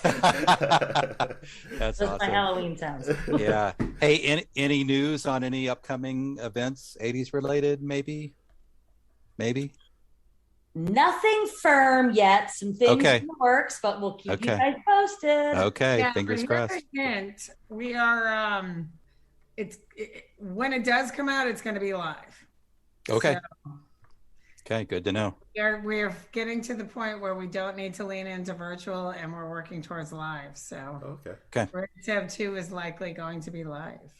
that's are my awesome. Halloween sounds. Yeah. Hey, any news on any upcoming events, 80s related? Maybe. Nothing firm yet. Some things Okay. in the works, but we'll keep you Okay. guys posted. Okay. Yeah, Fingers another crossed. hint, we are, when it does come out, it's going to be live. Okay. So Okay. Good to know. we're getting to the point where we don't need to lean into virtual and we're working towards live. So Okay. Rad Sab 2 is likely going to be live.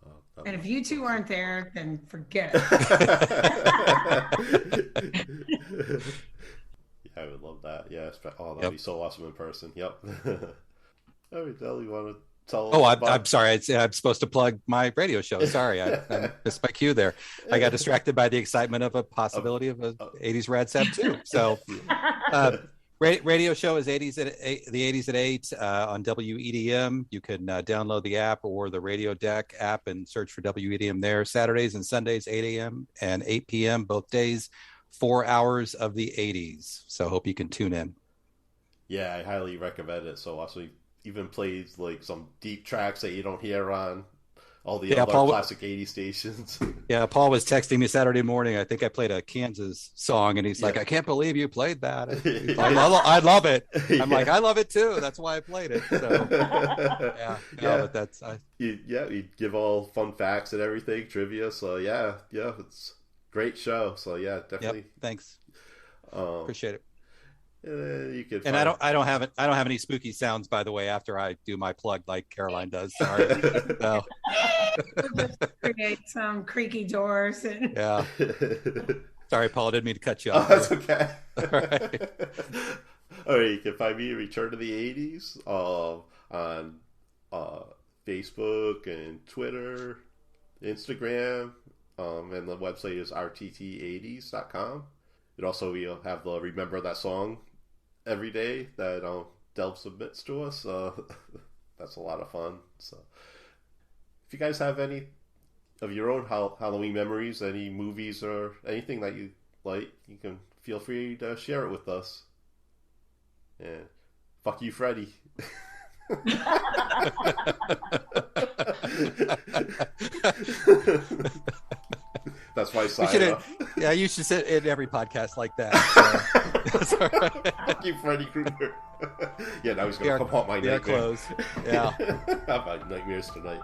Oh, And if you two aren't there, then forget yeah, it. I would love that. Yeah. That'd Yep. be so awesome in person. Yep. All right, Del, you want to tell Oh, about- I'm sorry. I'm supposed to plug my radio show. Sorry, I missed my cue there. I got distracted by the excitement of a possibility of a 80s Rad Sab 2. So, radio show is 80s at 8, the 80s at 8 on WEDM. You can download the app or the Radio Deck app and search for WEDM there. Saturdays and Sundays, 8 a.m. and 8 p.m. both days, 4 hours of the 80s. So hope you can tune in. Yeah, I highly recommend it. So also even plays like some deep tracks that you don't hear on all the Yeah, other Paul- classic 80s stations. Yeah, Paul was texting me Saturday morning. I think I played a Kansas song, and he's like, Yeah. "I can't believe you played that." He's Yeah. like, I love it. I'm Yeah. like, I love it too. That's why I played it. So yeah, Yeah. but that's you give all fun facts and everything, trivia. So yeah, it's a great show. So yeah, yep. definitely. Thanks, Um, appreciate it. you could And I don't have any spooky sounds, by the way. After I do my plug, like Caroline does. Sorry. So, Create some creaky doors. And yeah. Sorry, Paul. I didn't mean to cut you Oh, off. that's okay. All right. All right, you can find me at Return to the 80s on Facebook and Twitter, Instagram, and the website is rtt80s.com. And also we have the Remember That Song every day that Delv submits to us. That's a lot of fun. So if you guys have any of your own Halloween memories, any movies or anything that you like, you can feel free to share it with us. And fuck you, Freddy. That's my sign off. Yeah, you should sit in every podcast like that. So. That's all right. Fuck you, Freddy Krueger. Yeah, now he's going to come haunt my We are nightmare. closed. Yeah. How about nightmares tonight?